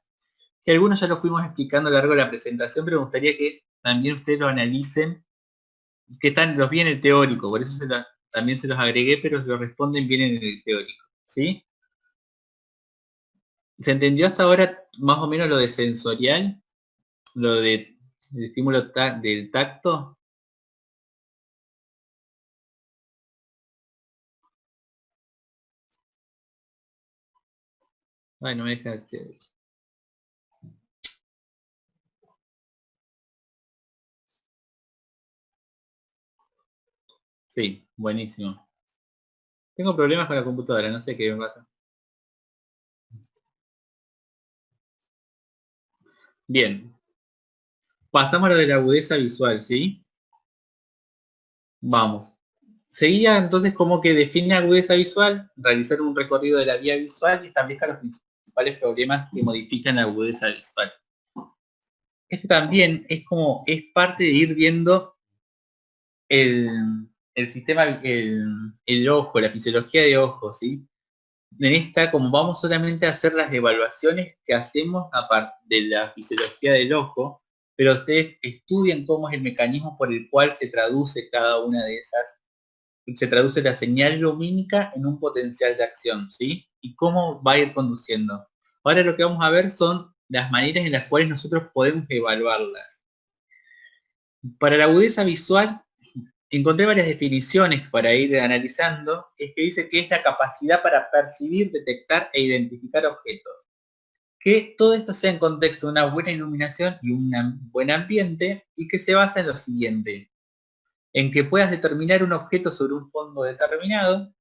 que algunos ya lo fuimos explicando a lo largo de la presentación, pero me gustaría que también ustedes lo analicen, que los vi en el teórico, por eso también se los agregué, pero lo responden bien en el teórico, ¿sí? ¿Se entendió hasta ahora más o menos lo de sensorial? Lo del estímulo del tacto. Ay, no me deja acceder. Sí, buenísimo. Tengo problemas con la computadora, no sé qué me pasa. Bien. Pasamos a lo de la agudeza visual, ¿sí? Vamos. Seguía entonces como que define agudeza visual, realizar un recorrido de la vía visual y establezca los principales problemas que modifican la agudeza visual. Este también es parte de ir viendo el sistema, el ojo, la fisiología de ojo, ¿sí? En esta, como vamos solamente a hacer las evaluaciones que hacemos aparte de la fisiología del ojo, pero ustedes estudian cómo es el mecanismo por el cual se traduce cada una de esas, se traduce la señal lumínica en un potencial de acción, ¿sí? Y cómo va a ir conduciendo. Ahora lo que vamos a ver son las maneras en las cuales nosotros podemos evaluarlas. Para la agudeza visual, encontré varias definiciones para ir analizando, es que dice que es la capacidad para percibir, detectar e identificar objetos. Que todo esto sea en contexto de una buena iluminación y un buen ambiente, y que se basa en lo siguiente: en que puedas determinar un objeto sobre un fondo determinado,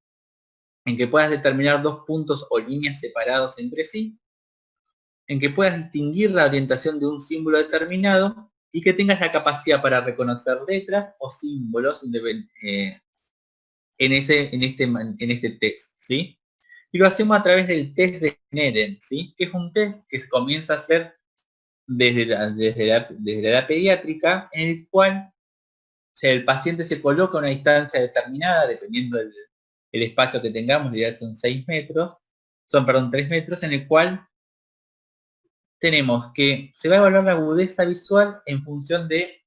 en que puedas determinar dos puntos o líneas separados entre sí, en que puedas distinguir la orientación de un símbolo determinado, y que tengas la capacidad para reconocer letras o símbolos en este test, ¿sí? Y lo hacemos a través del test de Neden, ¿sí? Que es un test que se comienza a hacer desde la edad pediátrica, en el cual el paciente se coloca a una distancia determinada, dependiendo del espacio que tengamos, ya son 6 metros, son, perdón, 3 metros, en el cual tenemos que se va a evaluar la agudeza visual en función de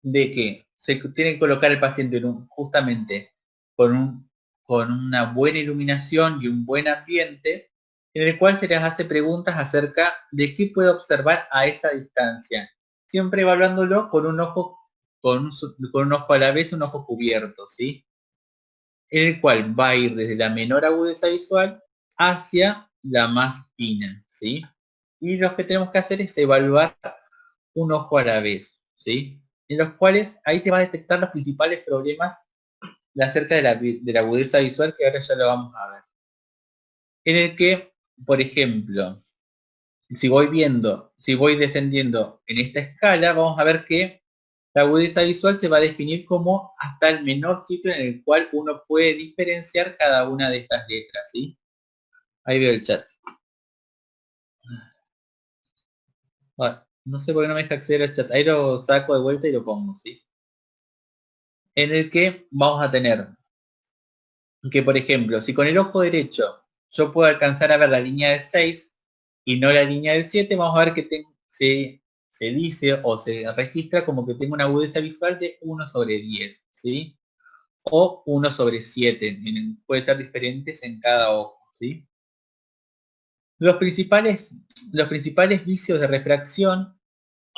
que se tiene que colocar el paciente justamente con una buena iluminación y un buen ambiente, en el cual se les hace preguntas acerca de qué puede observar a esa distancia, siempre evaluándolo con un ojo, con un ojo a la vez, un ojo cubierto, ¿sí? En el cual va a ir desde la menor agudeza visual hacia la más fina, ¿sí? Y lo que tenemos que hacer es evaluar un ojo a la vez, ¿sí? En los cuales ahí te va a detectar los principales problemas acerca de la agudeza visual, que ahora ya lo vamos a ver. En el que, por ejemplo, si voy descendiendo en esta escala, vamos a ver que la agudeza visual se va a definir como hasta el menor sitio en el cual uno puede diferenciar cada una de estas letras, ¿sí? Ahí veo el chat. Bueno, no sé por qué no me deja acceder al chat. Ahí lo saco de vuelta y lo pongo, ¿sí? En el que vamos a tener que, por ejemplo, si con el ojo derecho yo puedo alcanzar a ver la línea de 6 y no la línea del 7, vamos a ver que se dice o se registra como que tengo una agudeza visual de 1/10, ¿sí? O 1/7, puede ser diferentes en cada ojo, ¿sí? Los principales vicios de refracción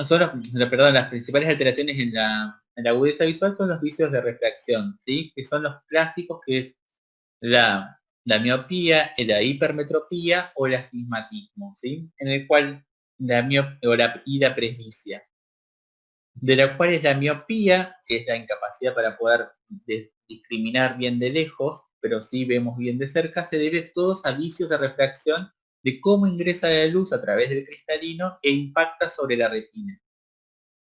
son las principales alteraciones en la agudeza visual son los vicios de refracción, ¿sí? Que son los clásicos, que es la miopía, la hipermetropía o el astigmatismo, ¿sí? En el cual y la presbicia, de la cual es la miopía, que es la incapacidad para poder discriminar bien de lejos, pero sí vemos bien de cerca, se debe todos a vicios de refracción de cómo ingresa la luz a través del cristalino e impacta sobre la retina.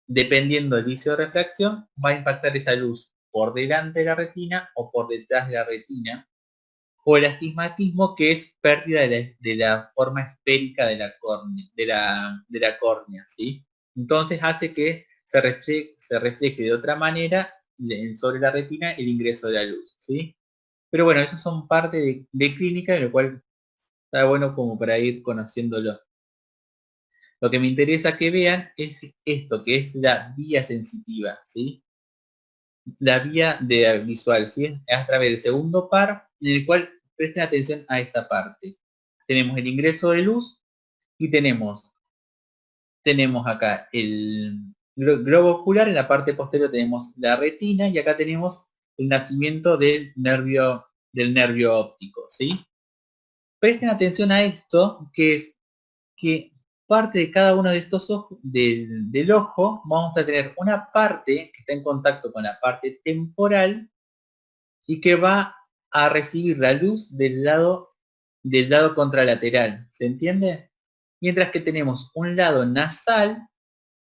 Dependiendo del vicio de refracción, va a impactar esa luz por delante de la retina o por detrás de la retina, o el astigmatismo, que es pérdida de la forma esférica de la córnea, ¿sí? Entonces hace que se refleje de otra manera sobre la retina el ingreso de la luz, ¿sí? Pero bueno, esos son parte de clínica, de lo cual está bueno como para ir conociéndolo. Lo que me interesa que vean es esto, que es la vía sensitiva, ¿sí? La vía visual, ¿sí? A través del segundo par, en el cual presten atención a esta parte. Tenemos el ingreso de luz y tenemos acá el globo ocular, en la parte posterior tenemos la retina y acá tenemos el nacimiento del nervio óptico, ¿sí? Presten atención a esto, que es que parte de cada uno de estos ojos, del ojo, vamos a tener una parte que está en contacto con la parte temporal y que va a recibir la luz del lado contralateral, ¿se entiende? Mientras que tenemos un lado nasal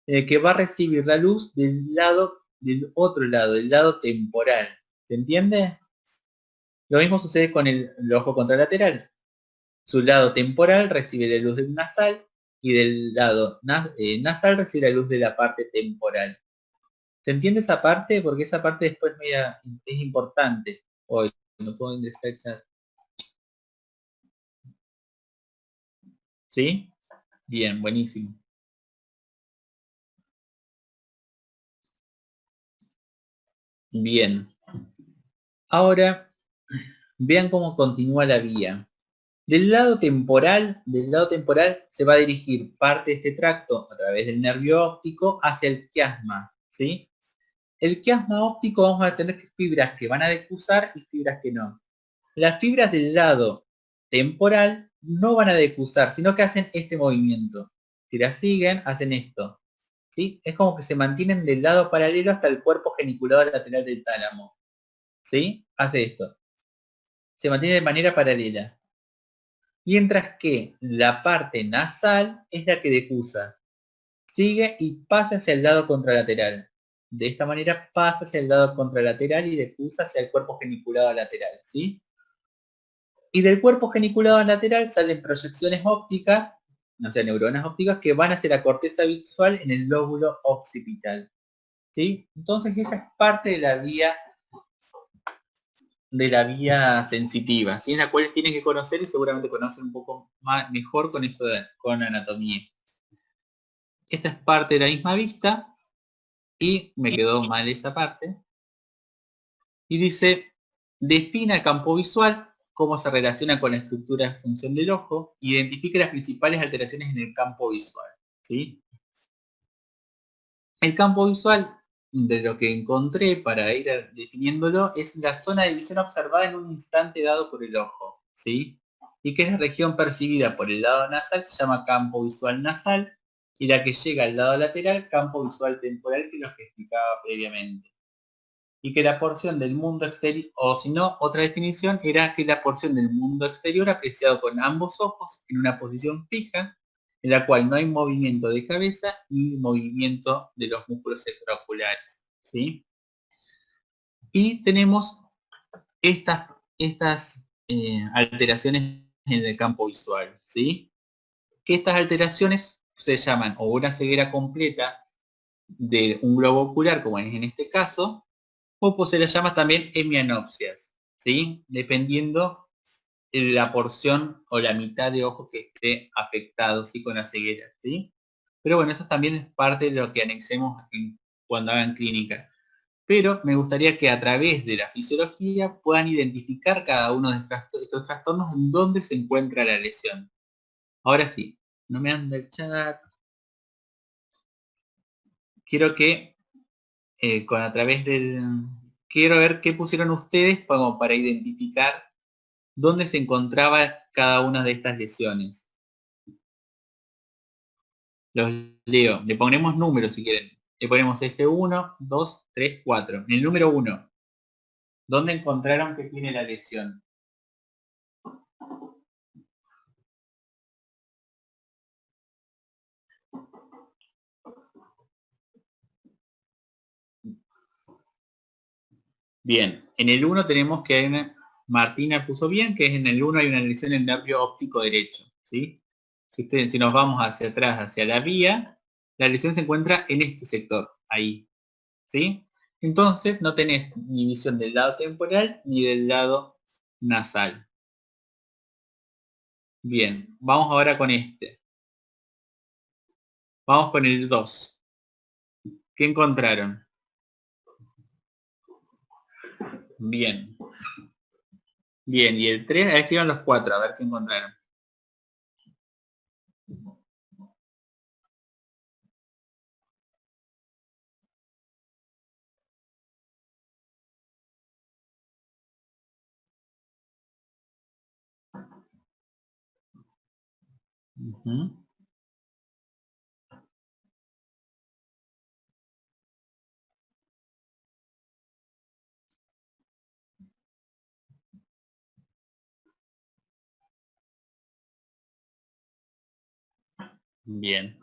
que va a recibir la luz del otro lado, del lado temporal, ¿se entiende? Lo mismo sucede con el ojo contralateral. Su lado temporal recibe la luz del nasal y del lado nasal recibe la luz de la parte temporal. ¿Se entiende esa parte? Porque esa parte después es importante. Hoy no puedo ingresar el chat. ¿Sí? Bien, buenísimo. Bien. Ahora, vean cómo continúa la vía. Del lado temporal se va a dirigir parte de este tracto a través del nervio óptico hacia el quiasma, ¿sí? El quiasma óptico vamos a tener fibras que van a decusar y fibras que no. Las fibras del lado temporal no van a decusar, sino que hacen este movimiento. Si las siguen, hacen esto, ¿sí? Es como que se mantienen del lado paralelo hasta el cuerpo geniculado lateral del tálamo, ¿sí? Hace esto. Se mantiene de manera paralela. Mientras que la parte nasal es la que decusa. Sigue y pasa hacia el lado contralateral. De esta manera pasa hacia el lado contralateral y decusa hacia el cuerpo geniculado lateral, ¿sí? Y del cuerpo geniculado lateral salen proyecciones ópticas, o sea, neuronas ópticas, que van hacia la corteza visual en el lóbulo occipital, ¿sí? Entonces esa es parte de la vía sensitiva, ¿sí? En la cual tienen que conocer y seguramente conocen un poco mejor con esto con anatomía. Esta es parte de la misma vista y me quedó mal esa parte. Y dice, defina el campo visual, cómo se relaciona con la estructura de función del ojo, identifica las principales alteraciones en el campo visual, ¿sí? El campo visual, de lo que encontré para ir definiéndolo, es la zona de visión observada en un instante dado por el ojo, ¿sí? Y que es la región percibida por el lado nasal, se llama campo visual nasal, y la que llega al lado lateral, campo visual temporal, que es lo que explicaba previamente. Y que la porción del mundo exterior, o si no, otra definición era que la porción del mundo exterior apreciado con ambos ojos en una posición fija, en la cual no hay movimiento de cabeza ni movimiento de los músculos extraoculares, ¿sí? Y tenemos estas alteraciones en el campo visual, ¿sí? Que estas alteraciones se llaman o una ceguera completa de un globo ocular, como es en este caso, o pues se les llama también hemianopsias, ¿sí? Dependiendo de la porción o la mitad de ojo que esté afectado, ¿sí? Con la ceguera, ¿sí? Pero bueno, eso también es parte de lo que anexemos cuando hagan clínica. Pero me gustaría que a través de la fisiología puedan identificar cada uno de estos trastornos en dónde se encuentra la lesión. Ahora sí, no me anda el chat. Quiero que quiero ver qué pusieron ustedes como para identificar dónde se encontraba cada una de estas lesiones. Los leo. Le ponemos números si quieren. Le ponemos 1, 2, 3, 4. En el número 1, ¿dónde encontraron que tiene la lesión? Bien, en el 1 tenemos que hay Martina puso bien, que es en el 1 hay una lesión en el nervio óptico derecho, ¿sí? Si nos vamos hacia atrás, hacia la vía, la lesión se encuentra en este sector, ahí, ¿sí? Entonces no tenés ni visión del lado temporal ni del lado nasal. Bien, vamos ahora con este. Vamos con el 2. ¿Qué encontraron? Bien. Bien, y el 3, ahí escriban los 4, a ver qué encontraron. Ujú. Bien.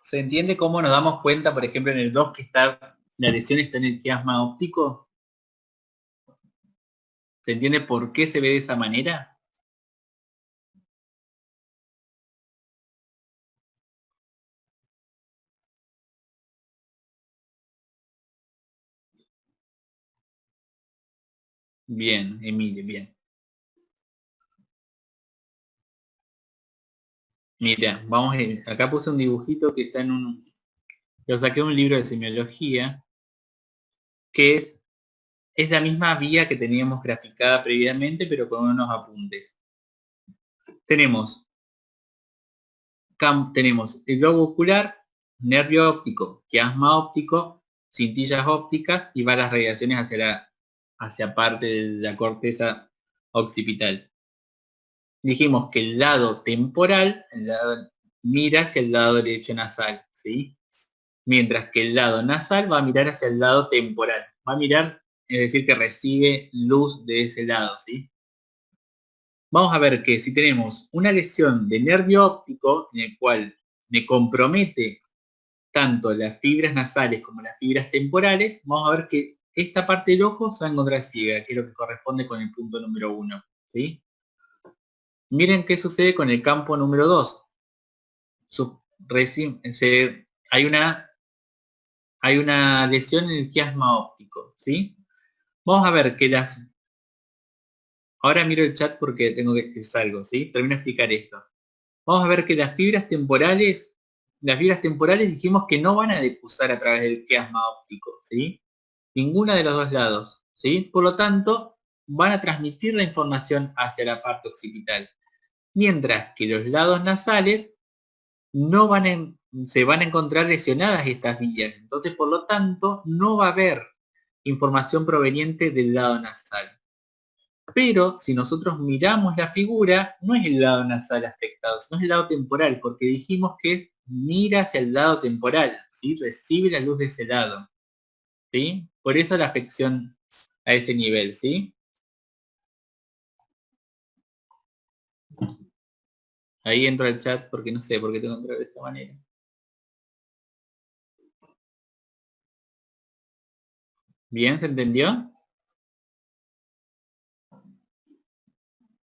¿Se entiende cómo nos damos cuenta, por ejemplo, en el 2 que la lesión está en el quiasma óptico? ¿Se entiende por qué se ve de esa manera? Bien, Emilio, bien. Mira, vamos a, acá puse un dibujito que está en un... Lo saqué de un libro de semiología, que es la misma vía que teníamos graficada previamente, pero con unos apuntes. Tenemos el globo ocular, nervio óptico, quiasma óptico, cintillas ópticas y va las radiaciones hacia parte de la corteza occipital. Dijimos que el lado temporal mira hacia el lado derecho nasal, ¿sí? Mientras que el lado nasal va a mirar hacia el lado temporal. Va a mirar, es decir, que recibe luz de ese lado, ¿sí? Vamos a ver que si tenemos una lesión de nervio óptico, en el cual me compromete tanto las fibras nasales como las fibras temporales, vamos a ver que esta parte del ojo se va a encontrar ciega, que es lo que corresponde con el punto número 1, ¿sí? Miren qué sucede con el campo número 2. Hay una lesión en el quiasma óptico, ¿sí? Vamos a ver que ahora miro el chat porque tengo que algo, ¿sí? Termino de explicar esto. Vamos a ver que las fibras temporales dijimos que no van a difusar a través del quiasma óptico, ¿sí? Ninguna de los dos lados, ¿sí? Por lo tanto, van a transmitir la información hacia la parte occipital. Mientras que los lados nasales no se van a encontrar lesionadas estas vías. Entonces, por lo tanto, no va a haber información proveniente del lado nasal. Pero si nosotros miramos la figura, no es el lado nasal afectado, sino es el lado temporal, porque dijimos que mira hacia el lado temporal, ¿sí? Recibe la luz de ese lado, ¿sí? Por eso la afección a ese nivel, ¿sí? Ahí entro al chat porque no sé por qué tengo que entrar de esta manera. ¿Bien? ¿Se entendió?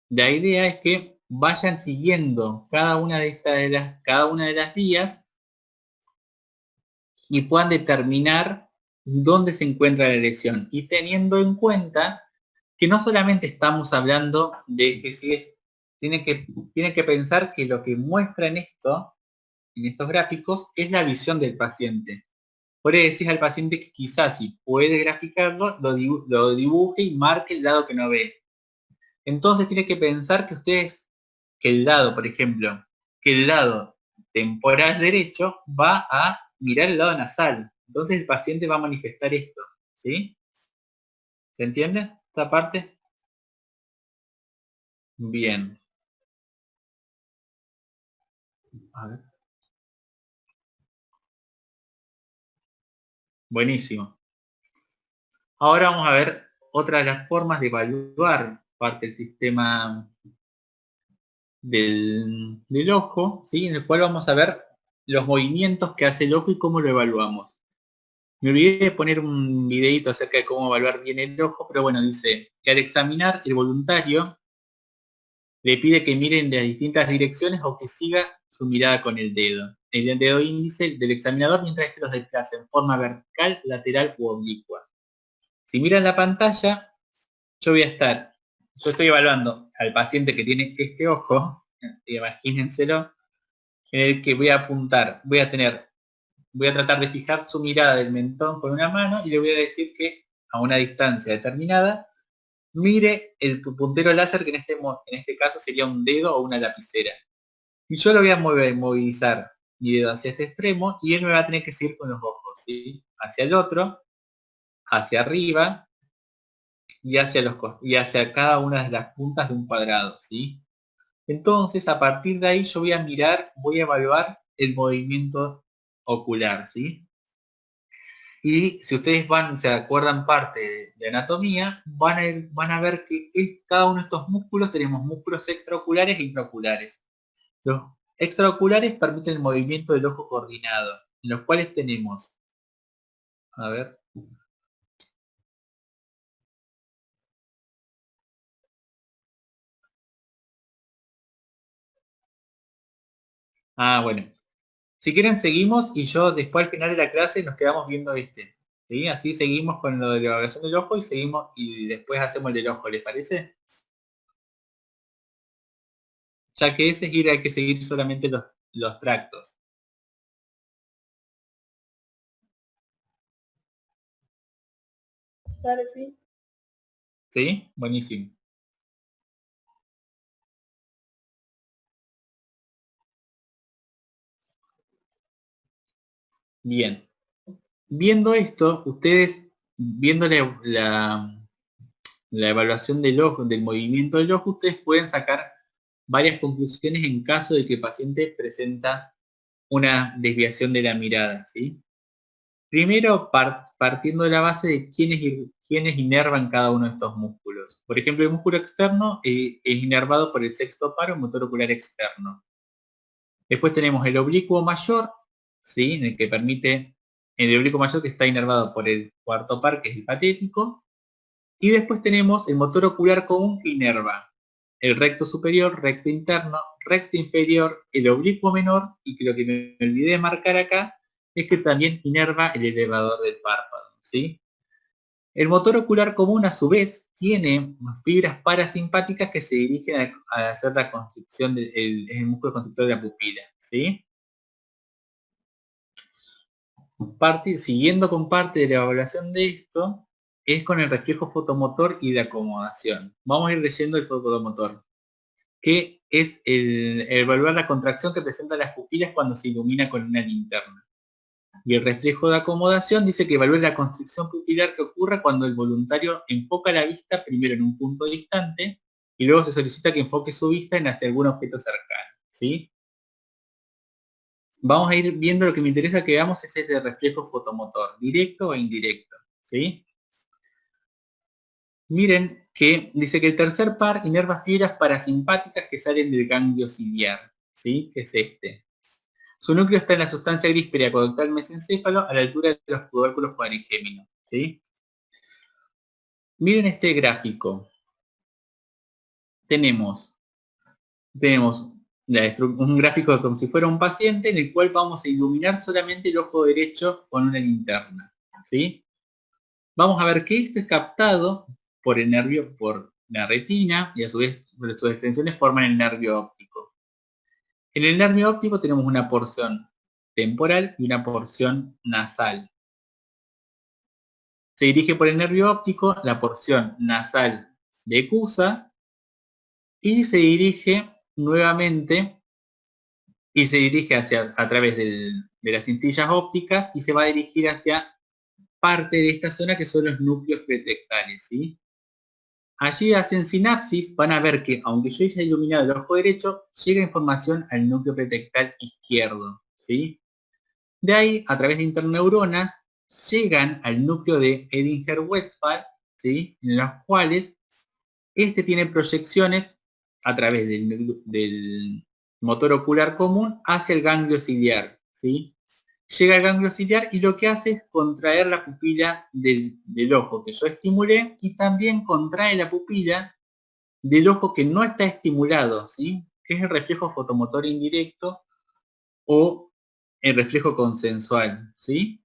La idea es que vayan siguiendo cada una de las vías y puedan determinar dónde se encuentra la lesión. Y teniendo en cuenta que no solamente estamos hablando de que tienen que pensar que lo que muestra en estos gráficos, es la visión del paciente. Por eso decís al paciente que quizás si puede graficarlo, lo dibuje y marque el lado que no ve. Entonces tiene que pensar que el lado, por ejemplo, que el lado temporal derecho va a mirar el lado nasal. Entonces el paciente va a manifestar esto, ¿sí? ¿Se entiende esta parte? Bien. A ver. Buenísimo. Ahora vamos a ver otra de las formas de evaluar parte del sistema del ojo, ¿sí? En el cual vamos a ver los movimientos que hace el ojo y cómo lo evaluamos. Me olvidé de poner un videito acerca de cómo evaluar bien el ojo, pero bueno, dice que al examinar el voluntario le pide que miren de las distintas direcciones o que siga su mirada con el dedo índice del examinador mientras que los desplaza en forma vertical, lateral u oblicua. Si miran la pantalla, yo estoy evaluando al paciente que tiene este ojo, imagínenselo, en el que voy a apuntar, voy a tratar de fijar su mirada del mentón con una mano y le voy a decir que a una distancia determinada mire el puntero láser, que en este caso sería un dedo o una lapicera. Y yo lo voy a movilizar mi dedo hacia este extremo y él me va a tener que seguir con los ojos, ¿sí? Hacia el otro, hacia arriba y hacia cada una de las puntas de un cuadrado, ¿sí? Entonces, a partir de ahí yo voy a evaluar el movimiento ocular, ¿sí? Y si ustedes se acuerdan parte de anatomía, van a ver que cada uno de estos músculos tenemos músculos extraoculares e intraoculares. Los extraoculares permiten el movimiento del ojo coordinado, en los cuales tenemos, a ver, Ah, bueno. Si quieren seguimos y yo después al final de la clase nos quedamos viendo este. ¿Sí? Así seguimos con lo de la evaluación del ojo y seguimos y después hacemos el del ojo, ¿les parece? Ya que ese es ir, hay que seguir solamente los tractos. Dale, sí. ¿Sí? Buenísimo. Bien. Viendo esto, ustedes, viendo la evaluación del ojo, del movimiento del ojo, ustedes pueden sacar varias conclusiones en caso de que el paciente presenta una desviación de la mirada, ¿sí? Primero, partiendo de la base de quiénes inervan cada uno de estos músculos. Por ejemplo, el músculo externo es inervado por el sexto par o motor ocular externo. Después tenemos el oblicuo mayor, ¿sí? En el que permite, el oblicuo mayor que está inervado por el cuarto par, que es el patético. Y después tenemos el motor ocular común que inerva el recto superior, recto interno, recto inferior, el oblicuo menor, y que lo que me olvidé de marcar acá es que también inerva el elevador del párpado, ¿sí? El motor ocular común a su vez tiene fibras parasimpáticas que se dirigen a hacer la constricción del músculo constrictor de la pupila, ¿sí? Siguiendo con parte de la evaluación de esto, es con el reflejo fotomotor y de acomodación. Vamos a ir leyendo el fotomotor, que es el evaluar la contracción que presentan las pupilas cuando se ilumina con una linterna. Y el reflejo de acomodación dice que evalúa la constricción pupilar que ocurre cuando el voluntario enfoca la vista primero en un punto distante y luego se solicita que enfoque su vista en hacia algún objeto cercano, ¿sí? Vamos a ir viendo, lo que me interesa que veamos es ese reflejo fotomotor, directo o indirecto, ¿sí? Miren que dice que el tercer par inerva fibras parasimpáticas que salen del ganglio ciliar, ¿sí? Que es este. Su núcleo está en la sustancia gris periaqueductal mesencéfalo a la altura de los tubérculos cuadrigéminos, ¿sí? Miren este gráfico. Tenemos un gráfico como si fuera un paciente en el cual vamos a iluminar solamente el ojo derecho con una linterna, ¿sí? Vamos a ver que esto es captado por el nervio, por la retina, y a su vez sus extensiones forman el nervio óptico. En el nervio óptico tenemos una porción temporal y una porción nasal. Se dirige por el nervio óptico la porción nasal decusa y se dirige nuevamente y se dirige a través de las cintillas ópticas y se va a dirigir hacia parte de esta zona que son los núcleos pretectales, ¿sí? Allí hacen sinapsis, van a ver que aunque yo haya iluminado el ojo derecho, llega información al núcleo pretectal izquierdo, ¿sí? De ahí, a través de interneuronas, llegan al núcleo de Edinger-Westphal, ¿sí? En los cuales este tiene proyecciones a través del motor ocular común hacia el ganglio ciliar, ¿sí? Llega al ganglio ciliar y lo que hace es contraer la pupila del ojo que yo estimulé y también contrae la pupila del ojo que no está estimulado, ¿sí? Que es el reflejo fotomotor indirecto o el reflejo consensual, ¿sí?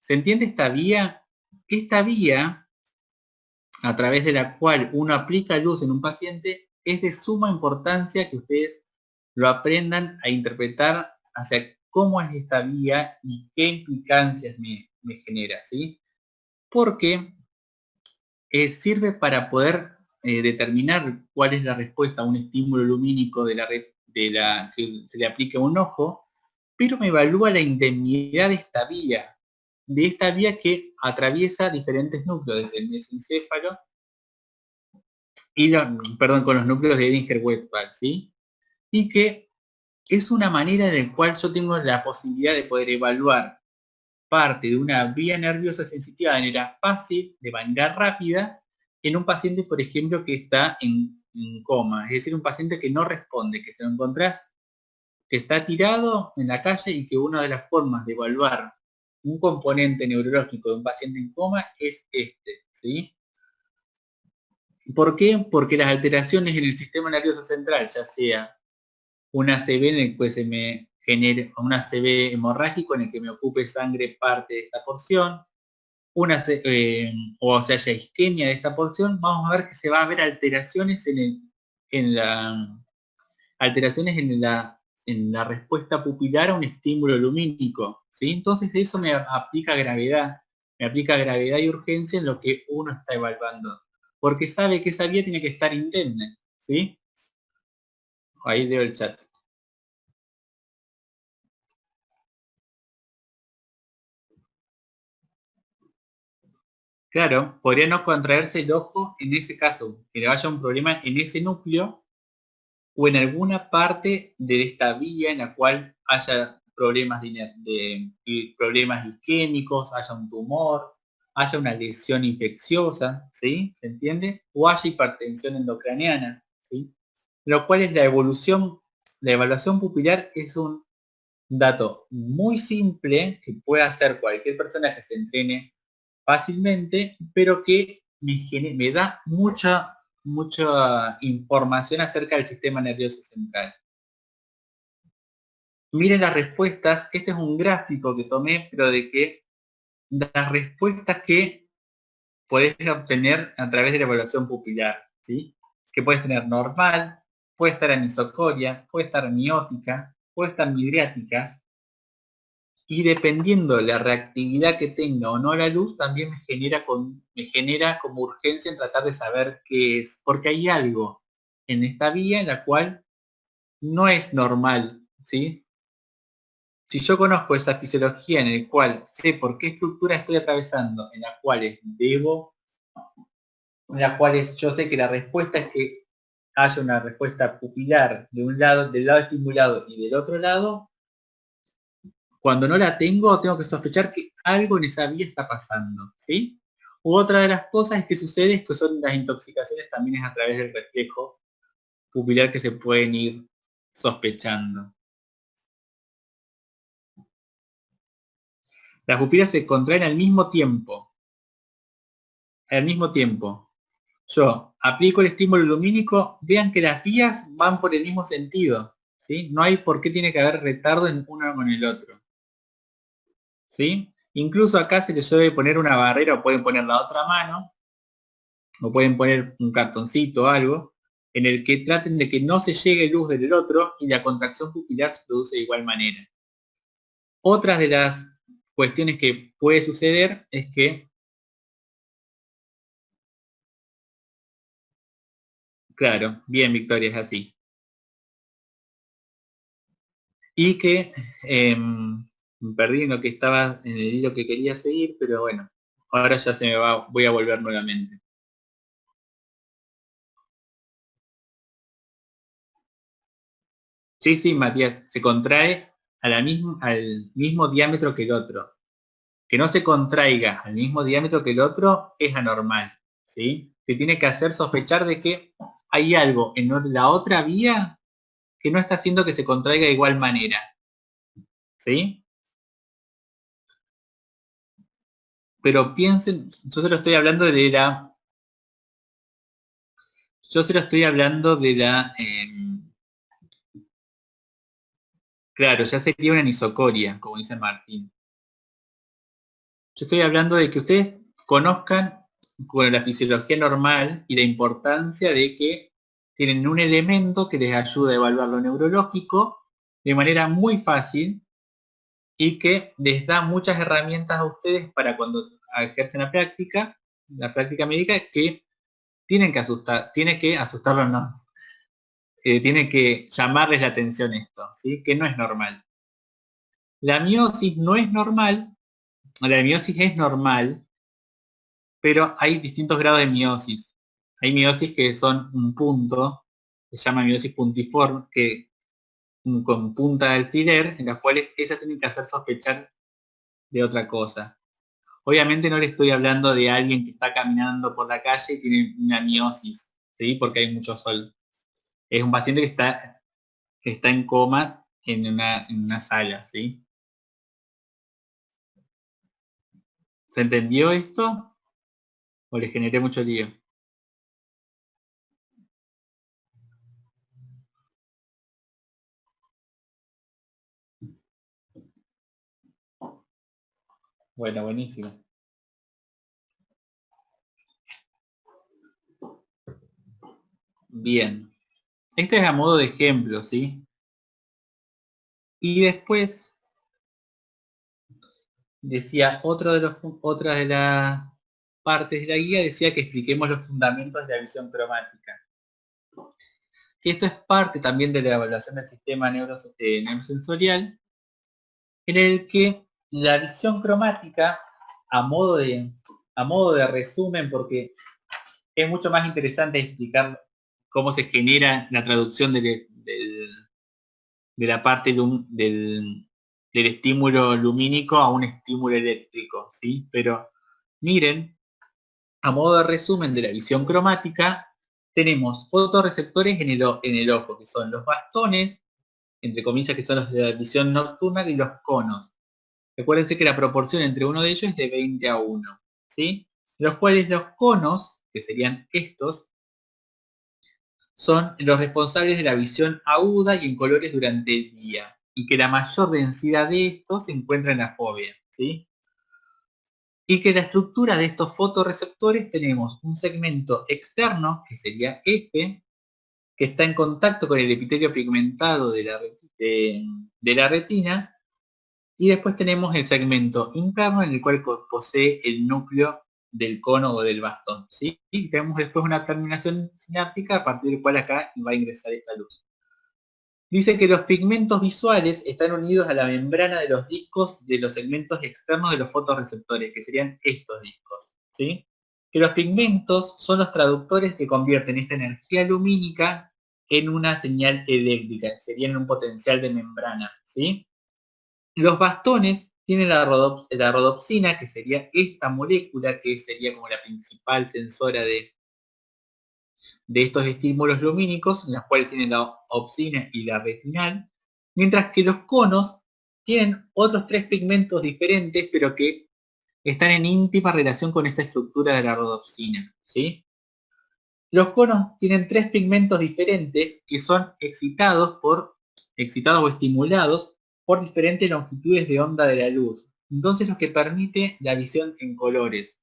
¿Se entiende esta vía? Esta vía, a través de la cual uno aplica luz en un paciente, es de suma importancia que ustedes lo aprendan a interpretar hacia cómo es esta vía y qué implicancias me genera, ¿sí? Porque sirve para poder determinar cuál es la respuesta a un estímulo lumínico que se le aplique a un ojo, pero me evalúa la indemnidad de esta vía que atraviesa diferentes núcleos, desde el mesencéfalo y con los núcleos de Edinger-Westphal, ¿sí? Y que es una manera en la cual yo tengo la posibilidad de poder evaluar parte de una vía nerviosa sensitiva de manera fácil, de manera rápida, en un paciente, por ejemplo, que está en coma, es decir, un paciente que no responde, que se lo encontrás, que está tirado en la calle y que una de las formas de evaluar un componente neurológico de un paciente en coma es este, ¿sí? ¿Por qué? Porque las alteraciones en el sistema nervioso central, ya sea una ACV en el que se me un ACV hemorrágico en el que me ocupe sangre parte de esta porción, o se haya isquemia de esta porción, vamos a ver que se va a ver alteraciones en la respuesta pupilar a un estímulo lumínico, ¿sí? Entonces eso me aplica gravedad y urgencia en lo que uno está evaluando, porque sabe que esa vía tiene que estar indemne, ¿sí? Ahí leo el chat. Claro, podría no contraerse el ojo en ese caso, que le vaya un problema en ese núcleo o en alguna parte de esta vía en la cual haya problemas problemas isquémicos, haya un tumor, haya una lesión infecciosa, ¿sí? ¿Se entiende? O haya hipertensión endocraniana, ¿sí? Lo cual es la evaluación pupilar es un dato muy simple que puede hacer cualquier persona que se entrene fácilmente, pero que me da mucha información acerca del sistema nervioso central. Miren las respuestas, este es un gráfico que tomé, pero de que las respuestas que podés obtener a través de la evaluación pupilar, ¿sí? Que puedes tener normal, puede estar anisocoria, puede estar miótica, puede estar midriáticas, y dependiendo de la reactividad que tenga o no la luz, también me genera como urgencia en tratar de saber qué es, porque hay algo en esta vía en la cual no es normal, ¿sí? Si yo conozco esa fisiología en la cual sé por qué estructura estoy atravesando, en las cuales yo sé que la respuesta es que haya una respuesta pupilar de un lado, del lado estimulado y del otro lado, cuando no la tengo que sospechar que algo en esa vía está pasando, ¿sí? U otra de las cosas que sucede es que son las intoxicaciones también es a través del reflejo pupilar que se pueden ir sospechando. Las pupilas se contraen al mismo tiempo. Al mismo tiempo. Yo aplico el estímulo lumínico, vean que las vías van por el mismo sentido, ¿sí? No hay por qué tiene que haber retardo en uno con el otro, ¿sí? Incluso acá se les debe poner una barrera o pueden poner la otra mano, o pueden poner un cartoncito o algo, en el que traten de que no se llegue luz del otro y la contracción pupilar se produce de igual manera. Otras de las cuestiones que puede suceder es que, claro, bien Victoria, es así. Y que perdí en lo que estaba, en el hilo que quería seguir, pero bueno, ahora ya se me va, voy a volver nuevamente. Sí, sí, Matías, se contrae al mismo diámetro que el otro. Que no se contraiga al mismo diámetro que el otro es anormal, ¿sí? Se tiene que hacer sospechar de que hay algo en la otra vía que no está haciendo que se contraiga de igual manera, ¿sí? Pero piensen, yo se lo estoy hablando de la... Yo se lo estoy hablando de la... claro, ya sería una anisocoria, como dice Martín. Yo estoy hablando de que ustedes conozcan con la fisiología normal y la importancia de que tienen un elemento que les ayuda a evaluar lo neurológico de manera muy fácil y que les da muchas herramientas a ustedes para cuando ejercen la práctica médica, que tiene que asustarlos, no, tiene que llamarles la atención esto, ¿sí? Que no es normal. La miosis no es normal, la miosis es normal, pero hay distintos grados de miosis. Hay miosis que son un punto, se llama miosis puntiforme, que con punta de alfiler, en las cuales esas tienen que hacer sospechar de otra cosa. Obviamente no le estoy hablando de alguien que está caminando por la calle y tiene una miosis, ¿sí? Porque hay mucho sol. Es un paciente que está en coma en una sala, ¿sí? ¿Se entendió esto? ¿O le generé mucho lío? Bueno, buenísimo. Bien. Este es a modo de ejemplo, ¿sí? Y después decía, otra de las partes de la guía decía que expliquemos los fundamentos de la visión cromática. Esto es parte también de la evaluación del sistema neurosensorial, en el que la visión cromática, a modo de resumen, porque es mucho más interesante explicar cómo se genera la traducción de la parte del estímulo lumínico a un estímulo eléctrico, ¿sí? Pero miren, a modo de resumen de la visión cromática, tenemos fotorreceptores en el ojo, que son los bastones, entre comillas, que son los de la visión nocturna, y los conos. Recuérdense que la proporción entre uno de ellos es de 20:1, ¿sí? Los cuales los conos, que serían estos, son los responsables de la visión aguda y en colores durante el día, y que la mayor densidad de estos se encuentra en la fóvea, ¿sí? Y que la estructura de estos fotorreceptores tenemos un segmento externo, que sería este, que está en contacto con el epitelio pigmentado de la retina, y después tenemos el segmento interno en el cual posee el núcleo del cono o del bastón, ¿sí? Y tenemos después una terminación sináptica a partir del cual acá va a ingresar esta luz. Dice que los pigmentos visuales están unidos a la membrana de los discos de los segmentos externos de los fotorreceptores, que serían estos discos, ¿sí? Que los pigmentos son los traductores que convierten esta energía lumínica en una señal eléctrica, que serían un potencial de membrana, ¿sí? Los bastones tienen la rodopsina, que sería esta molécula, que sería como la principal sensora de estos estímulos lumínicos, en las cuales tienen la opsina y la retinal, mientras que los conos tienen otros 3 pigmentos diferentes, pero que están en íntima relación con esta estructura de la rodopsina, ¿sí? Los conos tienen 3 pigmentos diferentes que son excitados o estimulados por diferentes longitudes de onda de la luz. Entonces lo que permite la visión en colores.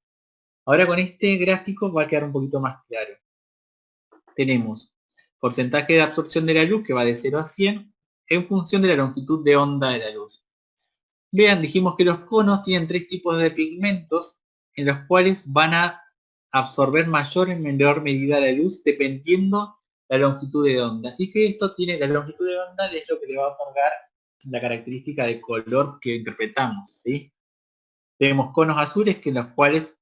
Ahora con este gráfico va a quedar un poquito más claro. Tenemos porcentaje de absorción de la luz que va de 0 a 100 en función de la longitud de onda de la luz. Vean, dijimos que los conos tienen 3 tipos de pigmentos en los cuales van a absorber mayor en menor medida la luz dependiendo la longitud de onda. Y que esto tiene, la longitud de onda es lo que le va a otorgar la característica de color que interpretamos, ¿sí? Tenemos conos azules que en los cuales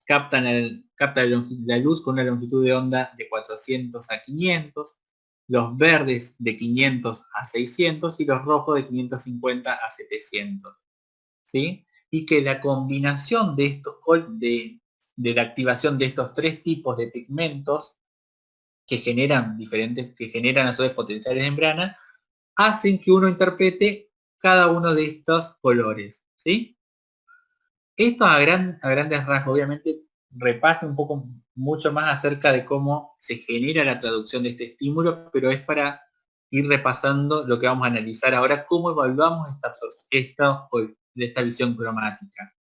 captan la luz con una longitud de onda de 400 a 500, los verdes de 500 a 600 y los rojos de 550 a 700, ¿sí? Y que la combinación de estos de la activación de estos 3 tipos de pigmentos que generan a su vez potenciales de membrana, hacen que uno interprete cada uno de estos colores, ¿sí? Esto a grandes rasgos, obviamente, repasa un poco mucho más acerca de cómo se genera la traducción de este estímulo, pero es para ir repasando lo que vamos a analizar ahora, cómo evaluamos esta visión cromática.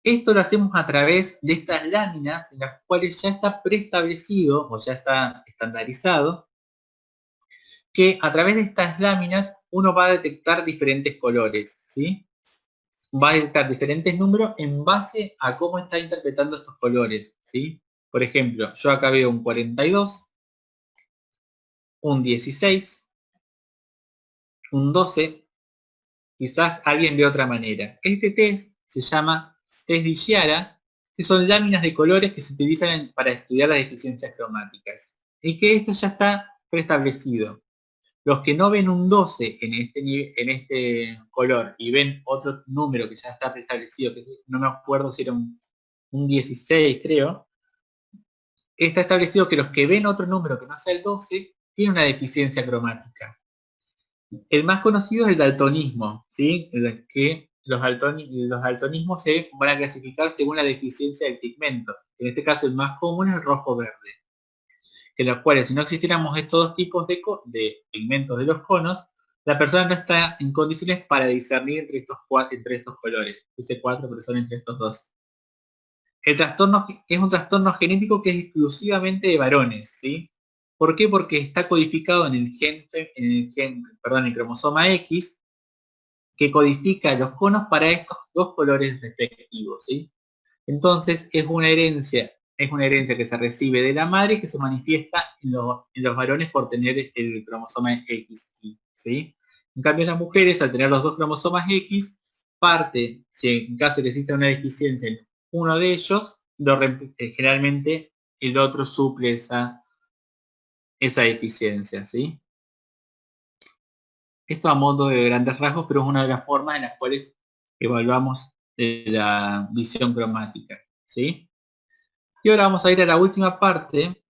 Esto lo hacemos a través de estas láminas en las cuales ya está preestablecido o ya está estandarizado que a través de estas láminas uno va a detectar diferentes colores, ¿sí? Va a detectar diferentes números en base a cómo está interpretando estos colores, ¿sí? Por ejemplo, yo acá veo un 42, un 16, un 12, quizás alguien de otra manera. Este test se llama test de Giara, que son láminas de colores que se utilizan para estudiar las deficiencias cromáticas. Y que esto ya está preestablecido. Los que no ven un 12 en este color y ven otro número que ya está preestablecido, que no me acuerdo si era un 16 creo, está establecido que los que ven otro número que no sea el 12 tienen una deficiencia cromática. El más conocido es el daltonismo, ¿sí? En el que los daltonismos se van a clasificar según la deficiencia del pigmento. En este caso el más común es el rojo-verde. En los cuales si no existiéramos estos dos tipos de pigmentos de los conos, la persona no está en condiciones para discernir entre estos colores. Puse 4, pero son entre estos dos. El trastorno es un trastorno genético que es exclusivamente de varones, ¿sí? ¿Por qué? Porque está codificado en el cromosoma X, que codifica los conos para estos dos colores respectivos, ¿sí? Entonces es una herencia que se recibe de la madre que se manifiesta en los varones por tener el cromosoma X, ¿sí? En cambio las mujeres, al tener los dos cromosomas X, si en caso de que exista una deficiencia en uno de ellos, generalmente el otro suple esa deficiencia, ¿sí? Esto a modo de grandes rasgos, pero es una de las formas en las cuales evaluamos la visión cromática, ¿sí? Y ahora vamos a ir a la última parte.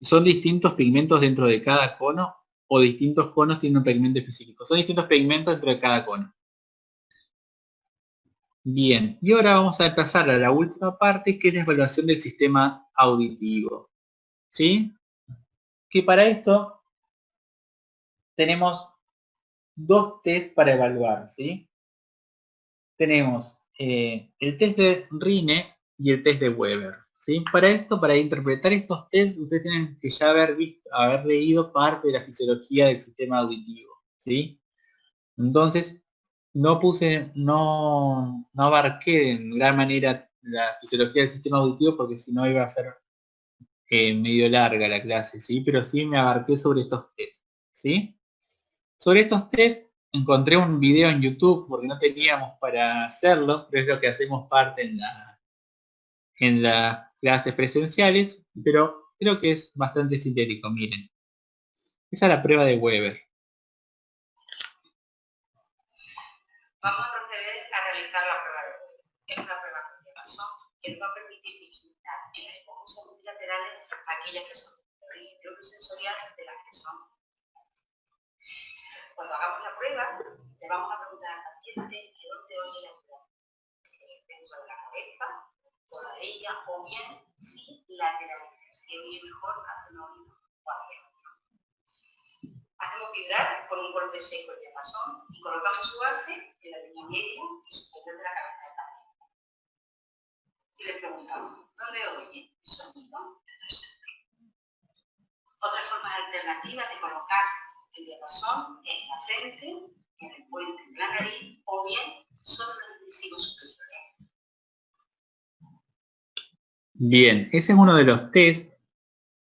¿Son distintos pigmentos dentro de cada cono o distintos conos tienen un pigmento específico? Son distintos pigmentos dentro de cada cono. Bien, y ahora vamos a pasar a la última parte, que es la evaluación del sistema auditivo, ¿sí? Que para esto tenemos dos test para evaluar, ¿sí? Tenemos el test de Rine y el test de Weber, ¿sí? Para esto, para interpretar estos test, ustedes tienen que ya haber leído parte de la fisiología del sistema auditivo, ¿sí? Entonces, no abarqué en gran manera la fisiología del sistema auditivo porque si no iba a ser medio larga la clase, ¿sí? Pero sí me abarqué sobre estos test, ¿sí? Sobre estos test encontré un video en YouTube porque no teníamos para hacerlo, pero es lo que hacemos parte en las clases presenciales, pero creo que es bastante sintético, miren. Esa es la prueba de Weber. Vamos a proceder a realizar la prueba de Weber. Es una prueba con diapasón que nos va a permitir visitar en las esponjas multilaterales aquellas que son sensoriales de las que son. Cuando hagamos la prueba, le vamos a preguntar al paciente que dónde oye la voz. Dentro de la cabeza, toda ella, o bien si lateralmente, si oye mejor hace un oído o hacia otro. Hacemos vibrar con un golpe seco el diapasón y colocamos su base en la línea media y superior de la cabeza del paciente. Y le preguntamos, ¿dónde oye el sonido? Otras formas alternativas de colocar el diapasón en la frente, en el puente de la nariz o bien sobre los incisivos superiores. Bien, ese es uno de los test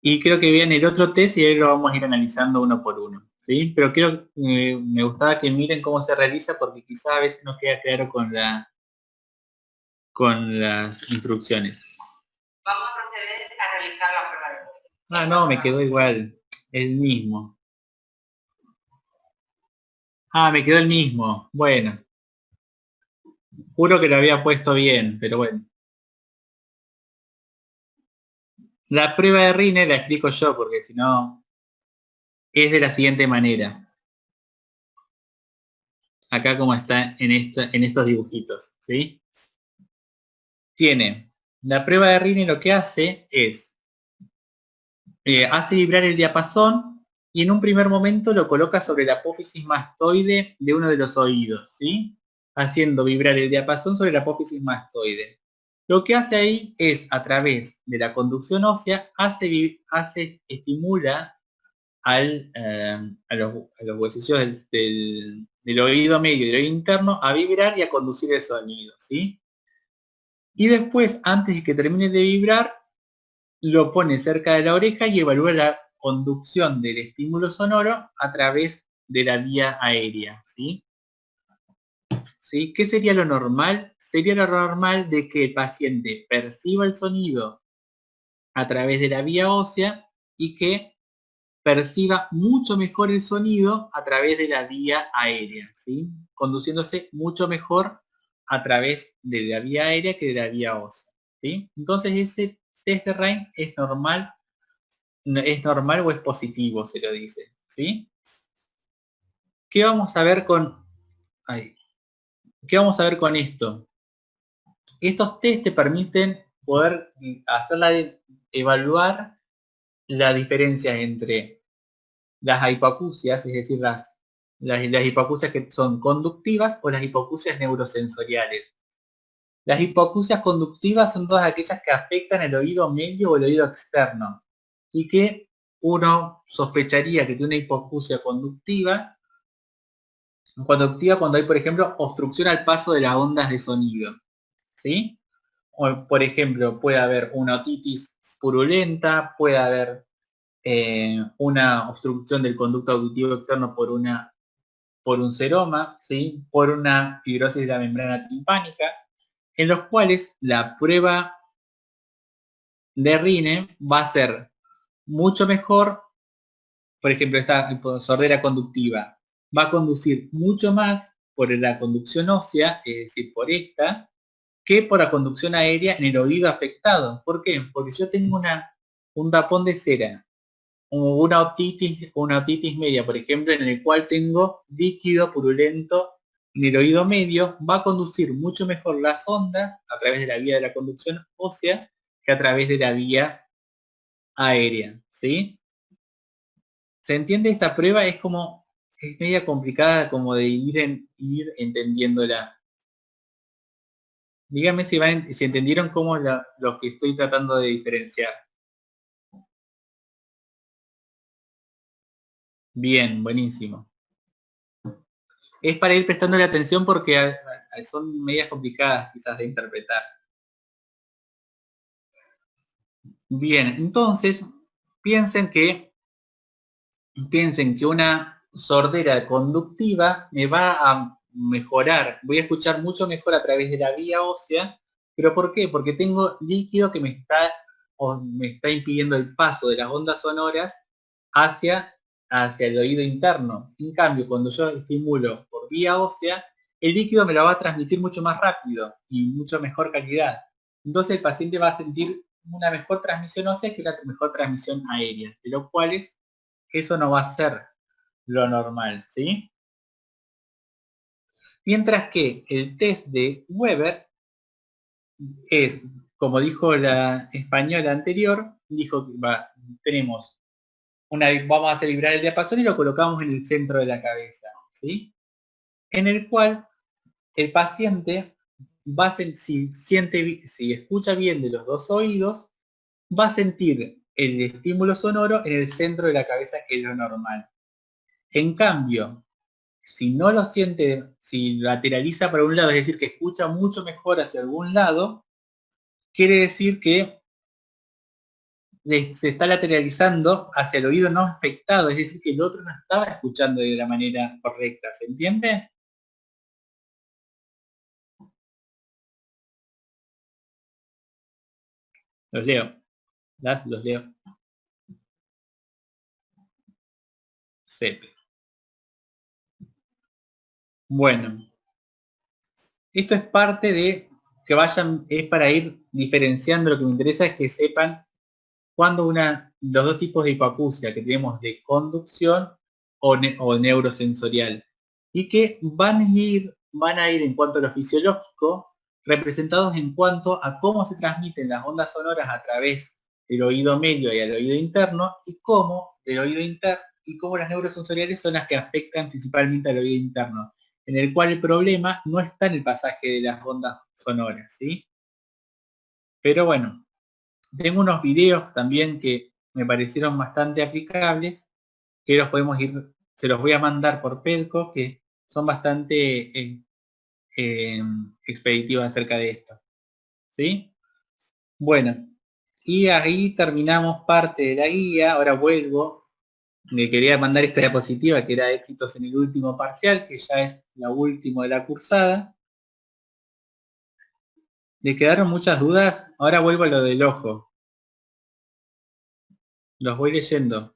y creo que viene el otro test y ahí lo vamos a ir analizando uno por uno, ¿sí? Pero me gustaba que miren cómo se realiza porque quizá a veces no queda claro con las instrucciones. Vamos a proceder a realizar la prueba de Weber. Ah, no, me quedó igual, el mismo. Ah, me quedó el mismo, bueno. Juro que lo había puesto bien, pero bueno. La prueba de Rine la explico yo porque si no es de la siguiente manera. Acá como está en estos dibujitos, ¿sí? Tiene, la prueba de Rine lo que hace es, hace vibrar el diapasón y en un primer momento lo coloca sobre la apófisis mastoide de uno de los oídos, ¿sí? Haciendo vibrar el diapasón sobre la apófisis mastoide. Lo que hace ahí es, a través de la conducción ósea, estimula a los huesecillos del oído medio y del oído interno a vibrar y a conducir el sonido, ¿sí? Y después, antes de que termine de vibrar, lo pone cerca de la oreja y evalúa la conducción del estímulo sonoro a través de la vía aérea, ¿sí? ¿Sí? ¿Qué sería lo normal? Sería lo normal de que el paciente perciba el sonido a través de la vía ósea y que perciba mucho mejor el sonido a través de la vía aérea, ¿sí? Conduciéndose mucho mejor a través de la vía aérea que de la vía ósea, ¿sí? Entonces ese test de Rhine es normal o es positivo, se lo dice, ¿sí? ¿Qué vamos a ver con esto? Estos test te permiten poder evaluar la diferencia entre las hipoacusias, es decir, las hipoacusias que son conductivas o las hipoacusias neurosensoriales. Las hipoacusias conductivas son todas aquellas que afectan el oído medio o el oído externo y que uno sospecharía que tiene una hipoacusia conductiva cuando hay, por ejemplo, obstrucción al paso de las ondas de sonido, ¿sí? O, por ejemplo, puede haber una otitis purulenta, puede haber una obstrucción del conducto auditivo externo por un seroma, ¿sí? Por una fibrosis de la membrana timpánica, en los cuales la prueba de Rine va a ser mucho mejor. Por ejemplo, esta sordera conductiva va a conducir mucho más por la conducción ósea, es decir, por esta, que por la conducción aérea en el oído afectado. ¿Por qué? Porque si yo tengo un tapón de cera o una otitis media, por ejemplo, en el cual tengo líquido purulento en el oído medio, va a conducir mucho mejor las ondas a través de la vía de la conducción ósea que a través de la vía aérea, ¿sí? ¿Se entiende esta prueba? Es media complicada como de ir entendiéndola. Dígame si entendieron lo que estoy tratando de diferenciar. Bien, buenísimo. Es para ir prestando atención porque son medias complicadas quizás de interpretar. Bien, entonces piensen que una sordera conductiva me va a mejorar, voy a escuchar mucho mejor a través de la vía ósea, pero ¿por qué? Porque tengo líquido que me está impidiendo el paso de las ondas sonoras hacia, hacia el oído interno. En cambio, cuando yo estimulo por vía ósea, el líquido me lo va a transmitir mucho más rápido y mucho mejor calidad. Entonces el paciente va a sentir una mejor transmisión ósea que una mejor transmisión aérea, de lo cual eso no va a ser lo normal, ¿sí? Mientras que el test de Weber es, como dijo la española anterior, dijo que tenemos vamos a hacer vibrar el diapasón y lo colocamos en el centro de la cabeza, ¿sí? En el cual el paciente si escucha bien de los dos oídos, va a sentir el estímulo sonoro en el centro de la cabeza, que es lo normal. En cambio, si no lo siente, si lateraliza para un lado, es decir, que escucha mucho mejor hacia algún lado, quiere decir que se está lateralizando hacia el oído no afectado, es decir, que el otro no estaba escuchando de la manera correcta, ¿se entiende? Los leo, los leo. Sepe. Bueno, esto es parte de es para ir diferenciando. Lo que me interesa es que sepan cuando los dos tipos de hipoacusia que tenemos de conducción o neurosensorial y que van a ir en cuanto a lo fisiológico representados en cuanto a cómo se transmiten las ondas sonoras a través del oído medio y al oído interno y cómo las neurosensoriales son las que afectan principalmente al oído interno, en el cual el problema no está en el pasaje de las ondas sonoras, ¿sí? Pero bueno, tengo unos videos también que me parecieron bastante aplicables, que se los voy a mandar por Pelco, que son bastante expeditivos acerca de esto. ¿Sí? Bueno, y ahí terminamos parte de la guía. Ahora vuelvo. Le quería mandar esta diapositiva que era éxitos en el último parcial, que ya es la última de la cursada. ¿Le quedaron muchas dudas? Ahora vuelvo a lo del ojo. Los voy leyendo.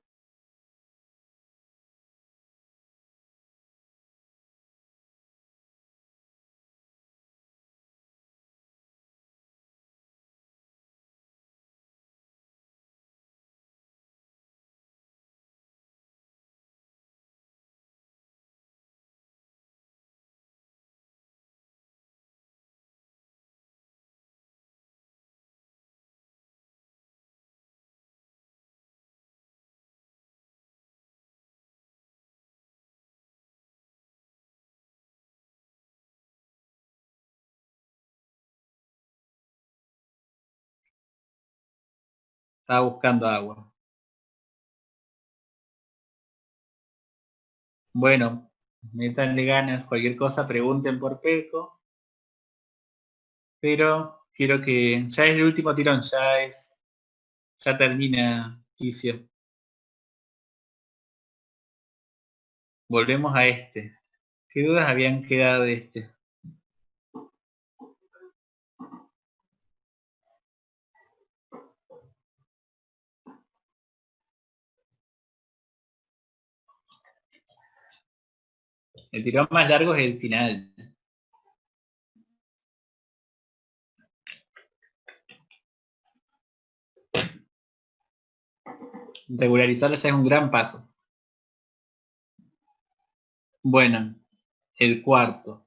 Estaba buscando agua. Bueno, métanle ganas, cualquier cosa, pregunten por Peco. Pero quiero que ya es el último tirón, ya termina Icio. Volvemos a este. ¿Qué dudas habían quedado de este? El tirón más largo es el final. Regularizarlo ya es un gran paso. Bueno, el cuarto.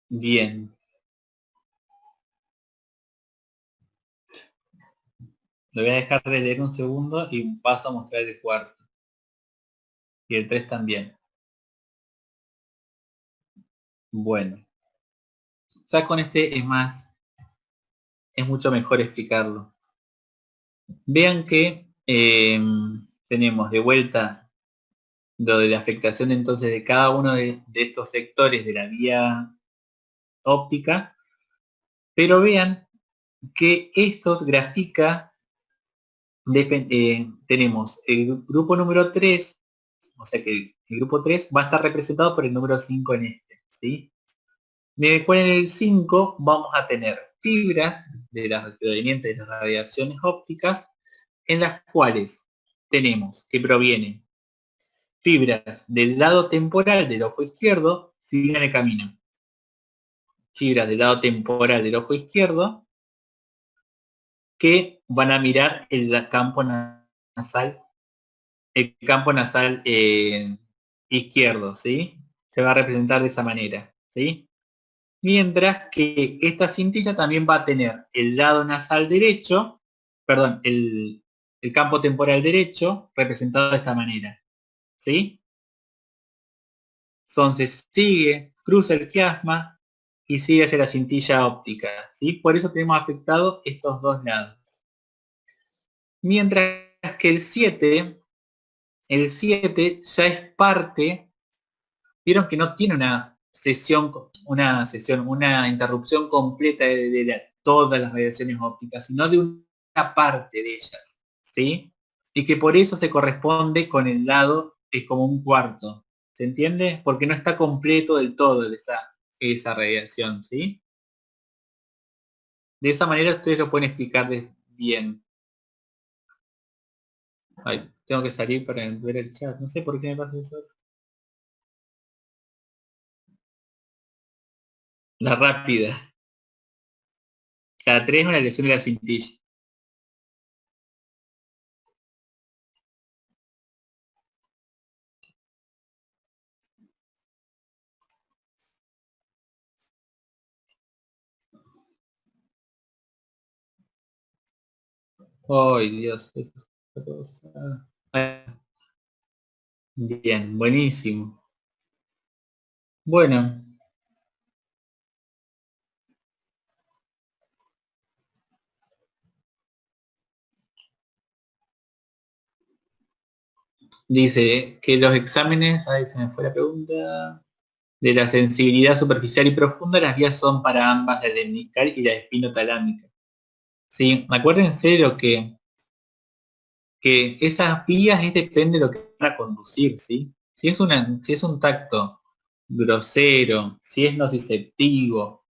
Bien. Lo voy a dejar de leer un segundo y paso a mostrar el cuarto. Y el 3 también. Bueno. Ya con este es mucho mejor explicarlo. Vean que tenemos de vuelta lo de la afectación entonces de cada uno de estos sectores de la vía óptica, pero vean que esto grafica, tenemos el grupo número 3, o sea que el grupo 3 va a estar representado por el número 5 en este, ¿sí? De cual en el 5 vamos a tener fibras de las provenientes de las radiaciones ópticas, en las cuales tenemos que provienen fibras del lado temporal del ojo izquierdo, siguen el camino. Fibras del lado temporal del ojo izquierdo que van a mirar el campo nasal, izquierdo, ¿sí? Se va a representar de esa manera, ¿sí? Mientras que esta cintilla también va a tener el lado nasal derecho, perdón, el campo temporal derecho representado de esta manera, ¿sí? Entonces sigue, cruza el quiasma y sigue hacia la cintilla óptica, ¿sí? Por eso tenemos afectados estos dos lados. Mientras que el 7 ya es parte, vieron que no tiene una interrupción completa de todas las radiaciones ópticas, sino de una parte de ellas, ¿sí? Y que por eso se corresponde con el lado, es como un cuarto, ¿se entiende? Porque no está completo del todo esa radiación, ¿sí? De esa manera ustedes lo pueden explicar bien. Ay, tengo que salir para ver el chat, no sé por qué me pasa eso. La rápida. Cada 3 una lesión de la cintilla. Ay, Dios. Esta cosa. Bien, buenísimo. Bueno. Dice que los exámenes, ahí se me fue la pregunta, de la sensibilidad superficial y profunda, las vías son para ambas, la lemniscal y la espinotalámica. Sí, acuérdense de lo que esas vías depende de lo que van a conducir, ¿sí? Si es un tacto grosero, si es nociceptivo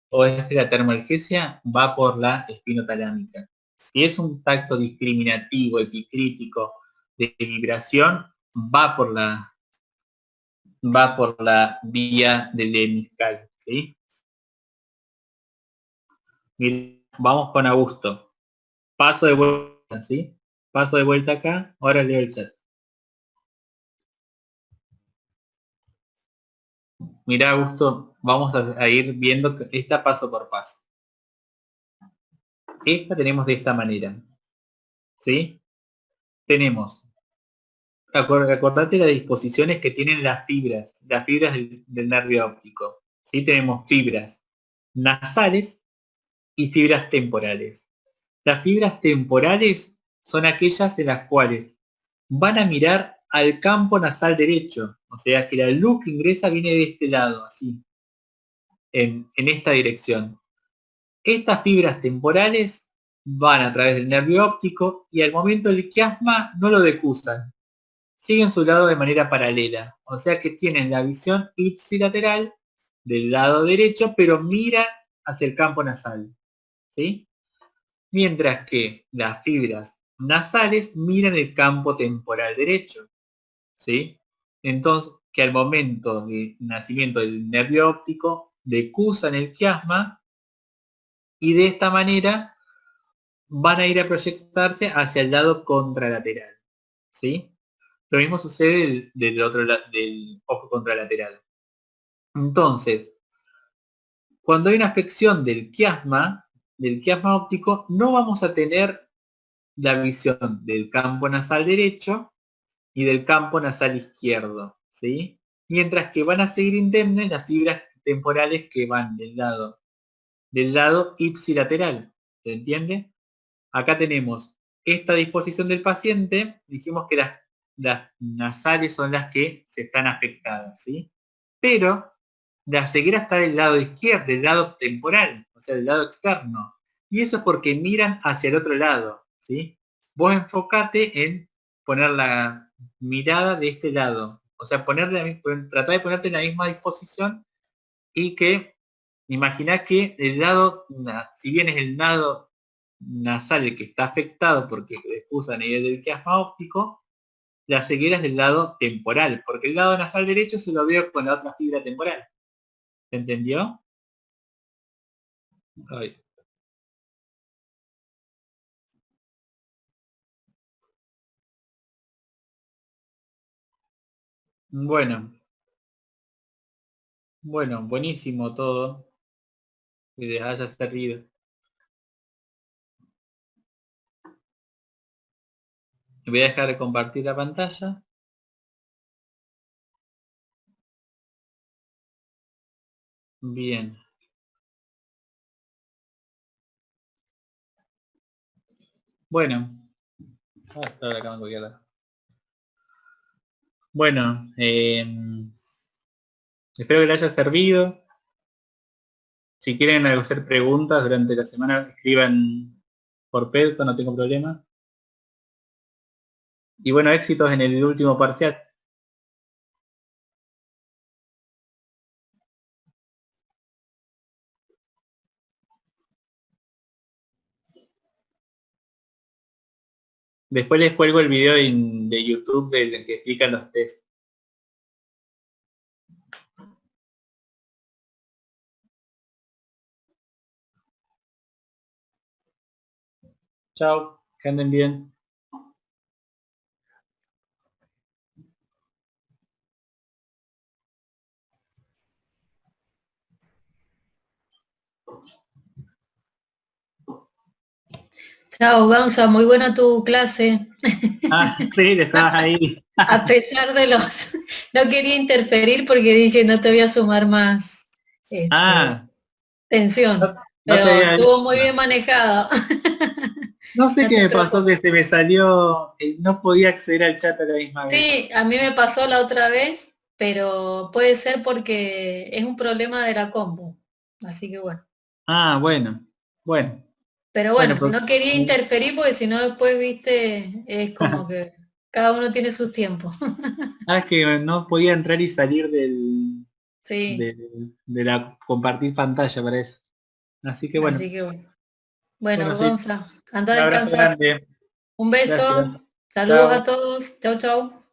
o es de la termoalgesia, va por la espinotalámica. Si es un tacto discriminativo, epicrítico, de vibración, va por la vía del lemniscal, ¿sí? Miren, vamos con Augusto. Paso de vuelta, ¿sí? Paso de vuelta acá, ahora leo el chat. Mira, Augusto, vamos a ir viendo esta paso por paso. Esta tenemos de esta manera, ¿sí? Tenemos acordate las disposiciones que tienen las fibras del nervio óptico. ¿Sí? Tenemos fibras nasales y fibras temporales. Las fibras temporales son aquellas en las cuales van a mirar al campo nasal derecho, o sea que la luz que ingresa viene de este lado, así, en esta dirección. Estas fibras temporales van a través del nervio óptico y al momento del quiasma no lo decusan, siguen su lado de manera paralela, o sea que tienen la visión ipsilateral del lado derecho, pero miran hacia el campo nasal, ¿sí? Mientras que las fibras nasales miran el campo temporal derecho, ¿sí? Entonces, que al momento de nacimiento del nervio óptico decusan el quiasma y de esta manera van a ir a proyectarse hacia el lado contralateral, ¿sí? Lo mismo sucede del otro lado, del ojo contralateral. Entonces, cuando hay una afección del quiasma óptico, no vamos a tener la visión del campo nasal derecho y del campo nasal izquierdo, ¿sí? Mientras que van a seguir indemnes las fibras temporales que van del lado ipsilateral, ¿se entiende? Acá tenemos esta disposición del paciente, dijimos que las nasales son las que se están afectadas, ¿sí? Pero la ceguera está del lado izquierdo, del lado temporal, o sea, del lado externo. Y eso es porque miran hacia el otro lado, ¿sí? Vos enfocate en poner la mirada de este lado, o sea, tratar de ponerte en la misma disposición y que imaginá que el lado, si bien es el lado nasal el que está afectado porque excusa a nivel del quiasma óptico, la ceguera es del lado temporal, porque el lado nasal derecho se lo veo con la otra fibra temporal. ¿Se entendió? Ay. Bueno, buenísimo todo. Que les haya servido. Voy a dejar de compartir la pantalla. Bien. Bueno. Bueno, espero que les haya servido. Si quieren hacer preguntas durante la semana, escriban por Pedro, no tengo problema. Y bueno, éxitos en el último parcial. Después les cuelgo el video de YouTube del que explican los test. Chao, que anden bien. Chao, Gonza, muy buena tu clase. Ah, sí, estabas ahí. A pesar de los... No quería interferir porque dije no te voy a sumar más tensión, No pero te había estuvo visto. muy bien manejado. No sé No qué te me pasó, preocupes. que se me salió, no podía acceder al chat a la misma vez. Sí, a mí me pasó la otra vez, pero puede ser porque es un problema de la compu. Así que bueno. Ah, bueno. Pero Bueno, bueno, pues, no quería interferir porque si no después, viste, es como que cada uno tiene sus tiempos. es que no podía entrar y salir Sí, de la compartir pantalla para eso. Así que bueno. así que bueno. Bueno, Bueno, sí. Gonza, anda Un a abrazo descansar. grande. Un Gracias. beso. Saludos a Chao. todos. Chau, chau.